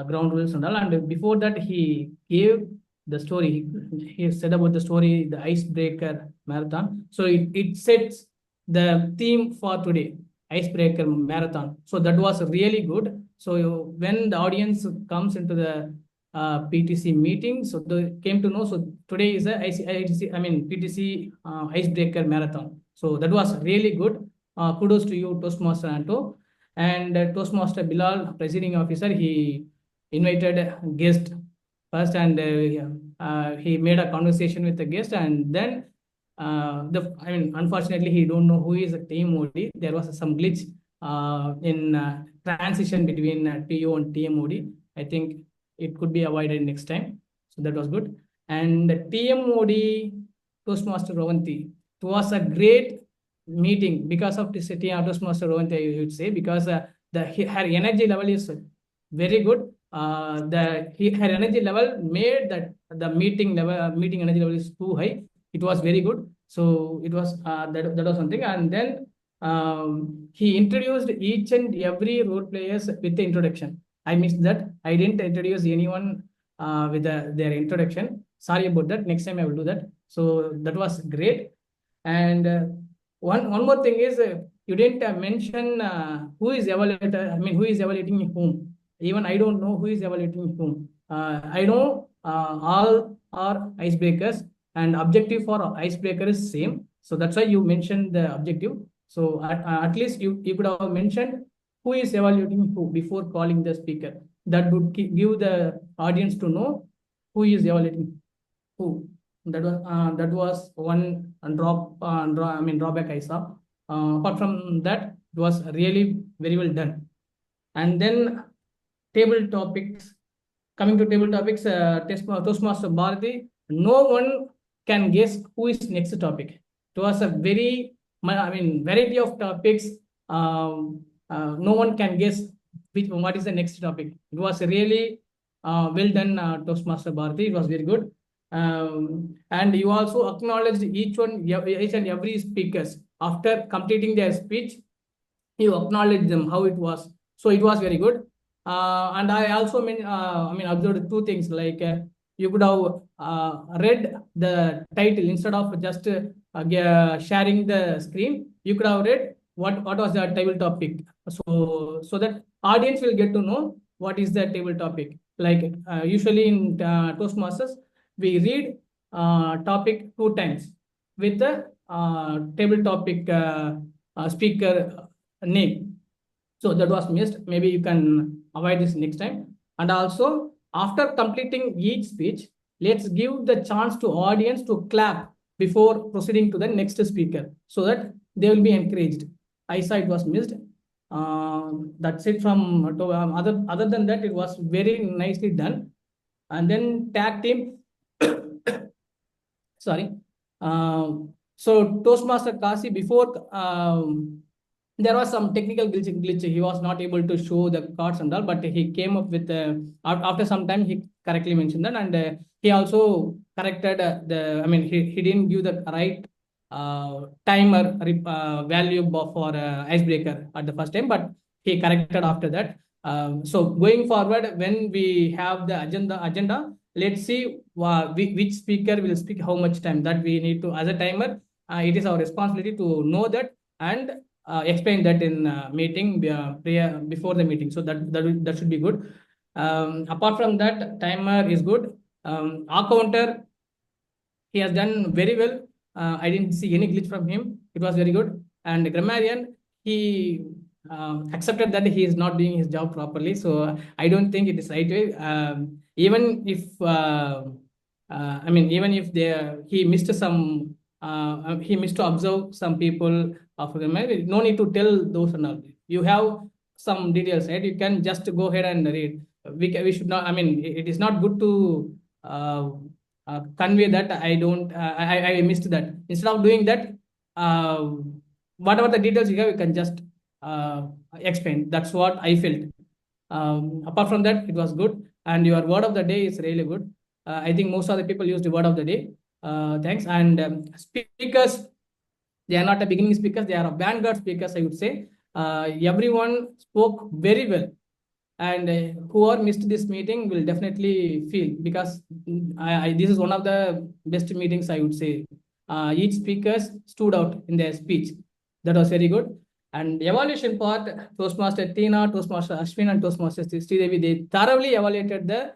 ground rules and all. And before that, he gave the story. He said about the story, the icebreaker marathon. So it sets the theme for today, icebreaker marathon. So that was really good. So when the audience comes into the PTC meeting, so they came to know. So today is a PTC icebreaker marathon. So that was really good. Kudos to you, Toastmaster Anto. And Toastmaster Bilal, presiding officer, he invited a guest first, and he made a conversation with the guest, and then unfortunately, he don't know who is the TMOD. There was some glitch in transition between TO and TMOD. I think it could be avoided next time. So that was good. And the TMOD, Toastmaster Ravanti, it was a great meeting because of this Toastmaster Ravanti, I would say, because her energy level is very good. Her energy level made that the meeting energy level is too high. it was very good. So it was that was something. And then he introduced each and every role players with the introduction. I missed that. I didn't introduce anyone with their introduction. Sorry about that. Next time I will do that. So that was great. And one more thing is you didn't mention who is evaluator. I mean, who is evaluating whom? Even I don't know who is evaluating whom. I know all are icebreakers, and objective for icebreaker is same. So that's why you mentioned the objective. So at least you could have mentioned who is evaluating who before calling the speaker. That would give the audience to know who is evaluating who. That was one drawback I saw. Apart from that, it was really very well done. And then table topics. Coming to table topics, Toastmaster Bharati, no one can guess who is next topic. It was a variety of topics. No one can guess what is the next topic. It was really well done, Toastmaster Bharati. It was very good. And you also acknowledged each and every speakers after completing their speech. You acknowledged them how it was. So it was very good. And I also observed two things, like you could have read the title instead of just sharing the screen. You could have read what was the table topic, so that audience will get to know what is the table topic. Like usually in Toastmasters, we read topic 2 times with the table topic speaker name. So that was missed. Maybe you can avoid this next time. And also, after completing each speech, let's give the chance to audience to clap before proceeding to the next speaker, so that they will be encouraged. I saw it was missed. That's it from other than that, it was very nicely done. And then tag team. Sorry. So Toastmaster Kasi, before there was some technical glitch. He was not able to show the cards and all, but he came up with after some time he correctly mentioned that, and he also corrected he didn't give the right timer value for icebreaker at the first time, but he corrected after that. So going forward, when we have the agenda, let's see which speaker will speak how much time. That we need to, as a timer, it is our responsibility to know that and explain that in meeting before the meeting. So that should be good. Apart from that, timer is good. Our counter, he has done very well. I didn't see any glitch from him. It was very good. And Grammarian, he accepted that he is not doing his job properly. So I don't think it is right way. Even if he missed some, he missed to observe some people of Grammarian. No need to tell those and all. You have some details, right? You can just go ahead and read. We should not. It is not good to convey that I missed that. Instead of doing that, whatever the details you have, you can just explain. That's what I felt. Apart from that, it was good. And your word of the day is really good. I think most of the people used the word of the day. Thanks. And speakers, they are not a beginning speakers, they are a vanguard speakers, I would say. Everyone spoke very well. And whoever missed this meeting will definitely feel, because this is one of the best meetings, I would say. Each speaker stood out in their speech. That was very good. And evaluation part, Toastmaster Tina, Toastmaster Ashwin, and Toastmaster Sridevi, they thoroughly evaluated the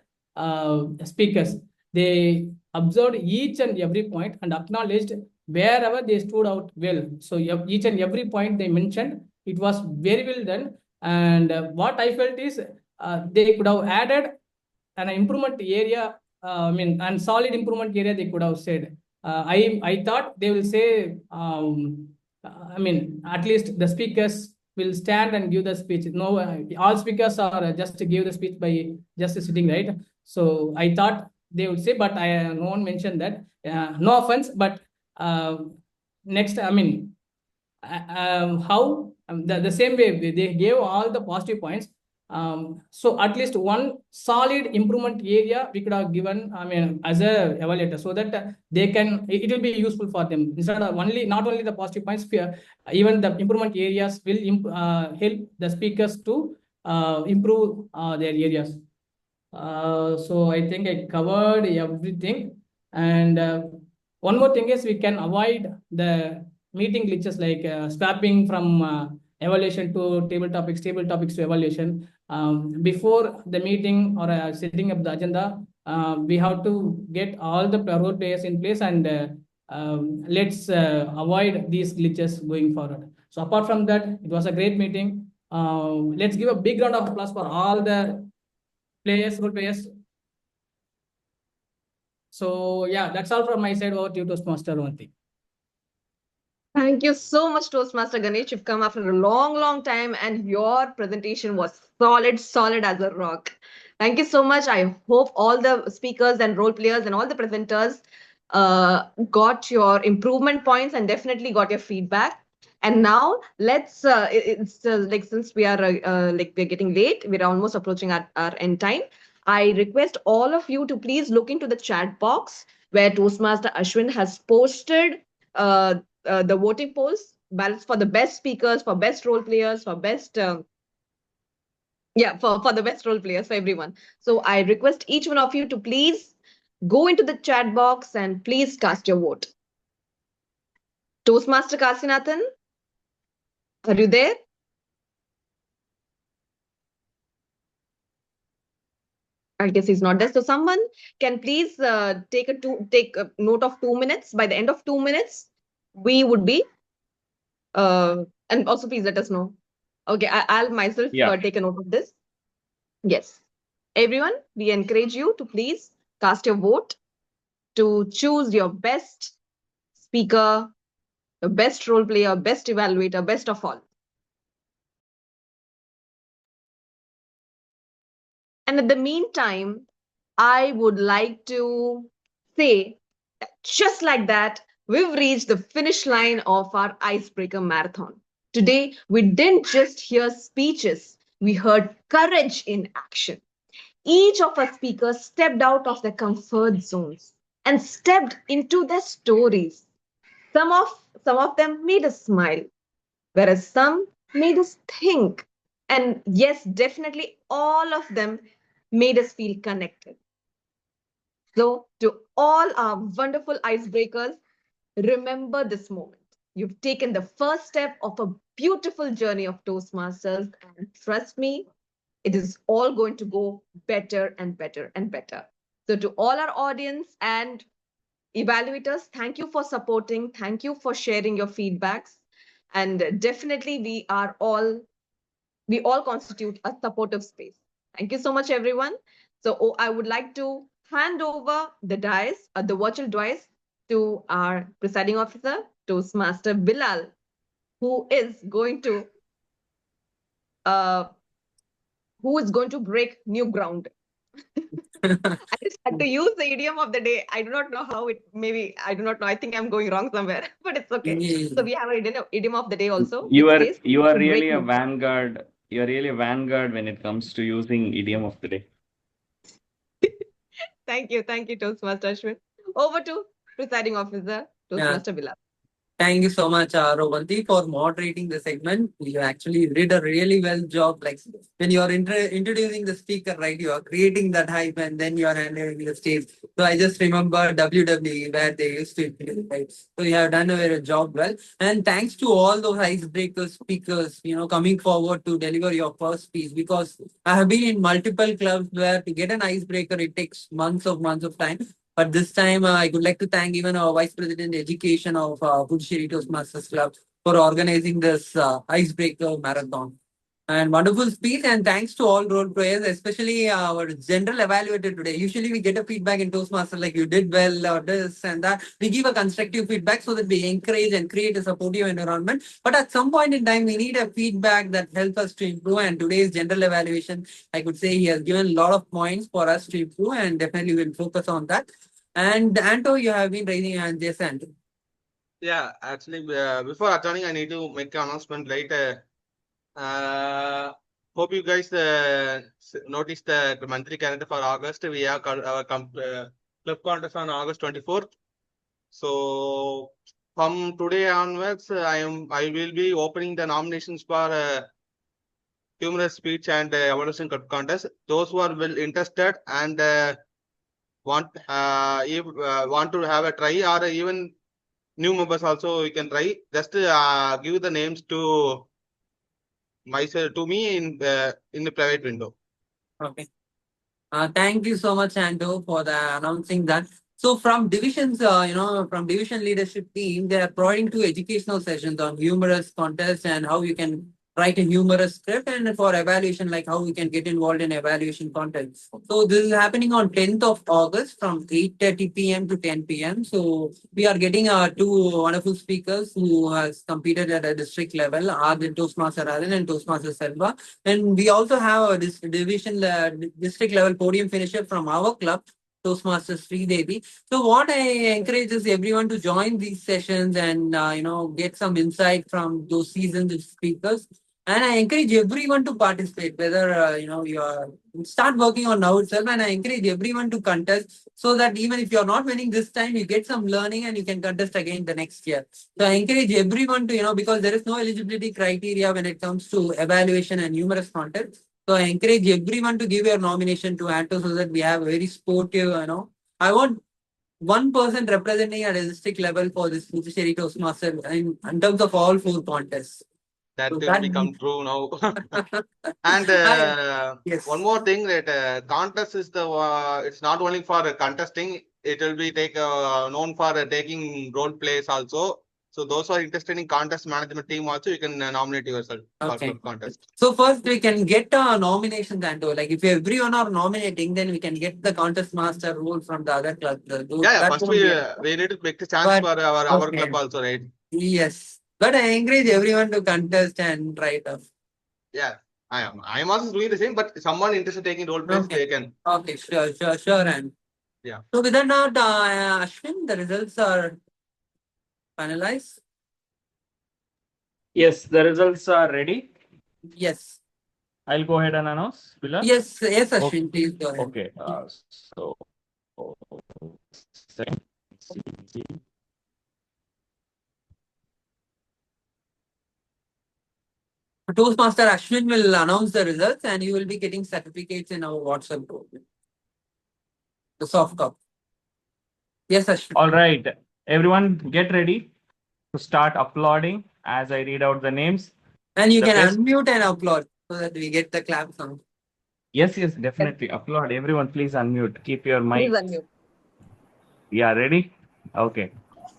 speakers. They observed each and every point and acknowledged wherever they stood out well. So each and every point they mentioned, it was very well done. And what I felt is they could have added an improvement area, and solid improvement area they could have said. I thought they will say, at least the speakers will stand and give the speech. No, all speakers are just to give the speech by just sitting, right? So I thought they would say, but no one mentioned that. No offense, but next, how the same way they gave all the positive points. So at least one solid improvement area we could have given, as a evaluator, so that they can, it will be useful for them. Instead of not only the positive points, even the improvement areas will help the speakers to improve their areas. So I think I covered everything. And one more thing is we can avoid the meeting glitches like swapping from evaluation to table topics to evaluation. Before the meeting or setting up the agenda, we have to get all the role players in place, and let's avoid these glitches going forward. So apart from that, it was a great meeting. Let's give a big round of applause for all the role players. So yeah, that's all from my side. Over to you, Toastmaster Rohanti. Thank you so much, Toastmaster Ganesh. You've come after a long, long time, and your presentation was solid as a rock. Thank you so much. I hope all the speakers and role players and all the presenters got your improvement points and definitely got your feedback. And now let's it's like, since we are like we're getting late, we're almost approaching our end time. I request all of you to please look into the chat box where Toastmaster Ashwin has posted the voting polls, ballots for the best speakers, for best role players, for best for the best role players, for everyone. So I request each one of you to please go into the chat box and please cast your vote. Toastmaster Kasinathan, are you there? I guess he's not there. So someone can please take a note of 2 minutes. By the end of 2 minutes, we would be and also please let us know. Okay, I'll myself take a note of this. Yes. Everyone, we encourage you to please cast your vote to choose your best speaker, your best role player, best evaluator, best of all. And at the meantime, I would like to say that just like that, we've reached the finish line of our Icebreaker Marathon. Today, we didn't just hear speeches, we heard courage in action. Each of our speakers stepped out of their comfort zones and stepped into their stories. Some of them made us smile, whereas some made us think. And yes, definitely all of them made us feel connected. So, to all our wonderful icebreakers, remember this moment. You've taken the first step of a beautiful journey of Toastmasters, and trust me, it is all going to go better and better and better. So, to all our audience and evaluators, thank you for supporting. Thank you for sharing your feedbacks. And definitely, we all constitute a supportive space. Thank you so much, everyone. So, I would like to hand over the dice, the virtual dice, to our presiding officer, Toastmaster Bilal, who is going to break new ground. I just had to use the idiom of the day. I do not know how it, maybe, I do not know. I think I'm going wrong somewhere, but it's okay. So we have an idiom of the day also. You are says, really a vanguard. You are really a vanguard when it comes to using idiom of the day. Thank you, Toastmaster Ashwin. Over to presiding officer, Toastmaster Bilal. Thank you so much, Rohanti, for moderating the segment. You actually did a really well job. Like when you are introducing the speaker, right, you are creating that hype and then you are handling the stage. So I just remember WWE where they used to introduce, right? So you have done a very job well. And thanks to all those icebreaker speakers, coming forward to deliver your first speech, because I have been in multiple clubs where to get an icebreaker, it takes months of time. But this time, I would like to thank even our Vice President Education of Puducherry Masters Club for organizing this Icebreaker Marathon. And wonderful speech, and thanks to all role players, especially our general evaluator today. Usually we get a feedback in Toastmaster like you did well or this and that. We give a constructive feedback so that we encourage and create a supportive environment. But at some point in time, we need a feedback that helps us to improve. And today's general evaluation, I could say he has given a lot of points for us to improve, and definitely we'll focus on that. And Anto, you have been raising your hand, yes, Anto. Yeah, actually, before adjourning, I need to make an announcement later. hope you guys noticed the monthly calendar for August. We have our club contest on August 24th. So from today onwards, I will be opening the nominations for humorous speech and evolution club contest. Those who are well interested and want to have a try, or even new members also you can try. Just give the names to myself to me in the private window. Okay. Thank you so much, Ando, for announcing that. So from divisions, from division leadership team, they are providing two educational sessions on humorous contests and how you can write a humorous script, and for evaluation, like how we can get involved in evaluation contests. So this is happening on 10th of August from 8:30 p.m. to 10 p.m. So we are getting two wonderful speakers who has competed at a district level, Arjun Toastmaster Arjun and Toastmaster Selva. And we also have a district level podium finisher from our club, Toastmasters Sri Devi. So what I encourage is everyone to join these sessions and get some insight from those seasoned speakers. And I encourage everyone to participate, whether you are start working on now itself. And I encourage everyone to contest, so that even if you are not winning this time, you get some learning and you can contest again the next year. So I encourage everyone to, because there is no eligibility criteria when it comes to evaluation and humorous content. So I encourage everyone to give your nomination to Anto, so that we have a very sportive, I want one person representing at a district level for this Puducherry Toastmaster in terms of all 4 contests. That So will become true now. And yes. one more thing, that contest is it's not only for contesting. It will be known for taking role plays also. So those who are interested in contest management team also, you can nominate yourself for contest. So first we can get a nomination, Anto. Like if everyone are nominating, then we can get the contest master role from the other club. First we need to make the chance for our club also, right? Yes. But I encourage everyone to contest and write off. Yeah, I am also doing the same, but someone interested in taking role plays, they can. Okay, sure. And yeah. So with that note, Ashwin, the results are finalized. Yes, the results are ready. Yes. I'll go ahead and announce, Bilal. Yes, Ashwin, please go ahead. Okay, so second. Toastmaster Ashwin will announce the results, and you will be getting certificates in our WhatsApp group. The soft copy. Yes, Ashwin. All right, everyone, get ready to start applauding as I read out the names. And you can unmute and applaud so that we get the clap sound. Yes, definitely. Applaud. Everyone, please unmute. Keep your mic. Please unmute. Yeah, ready? Okay.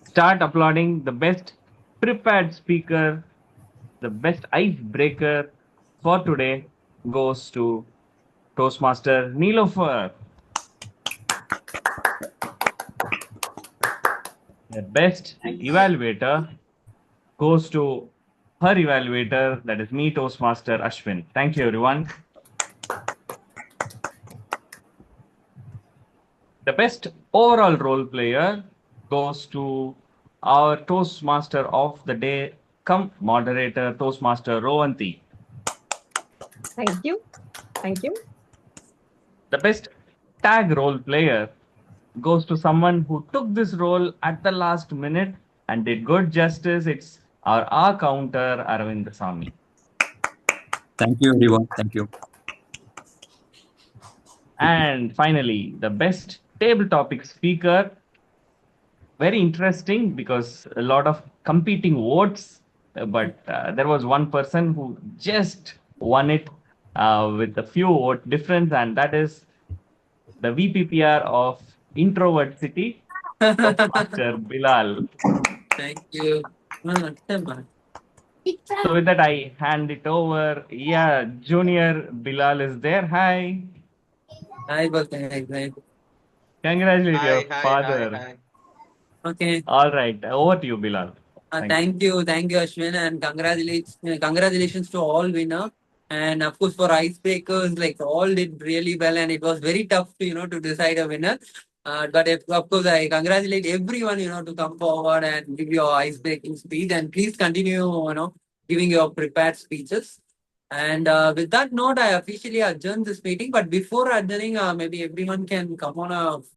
Start applauding. The best prepared speaker, the best icebreaker for today goes to Toastmaster Nilofer. The best evaluator goes to her evaluator, that is me, Toastmaster Ashwin. Thank you, everyone. The best overall role player goes to our Toastmaster of the day, come moderator, Toastmaster Rovanti. Thank you. Thank you. The best tag role player goes to someone who took this role at the last minute and did good justice. It's our counter, Aravind Sami. Thank you, everyone. Thank you. And finally, the best table topic speaker. Very interesting because a lot of competing votes, but there was one person who just won it with a few vote difference, and that is the VPPR of Introvert City, Master Bilal. Thank you. So with that, I hand it over. Yeah, Junior Bilal is there. Hi. Hi, Balkan. Congratulate your Hi. father. Okay. All right. Over to you, Bilal. Thank you, Ashwin, and congratulations to all winner. And of course, for icebreakers, like all did really well, and it was very tough to to decide a winner. But of course, I congratulate everyone to come forward and give your icebreaking speech, and please continue giving your prepared speeches. And with that note, I officially adjourn this meeting. But before adjourning, maybe everyone can come on a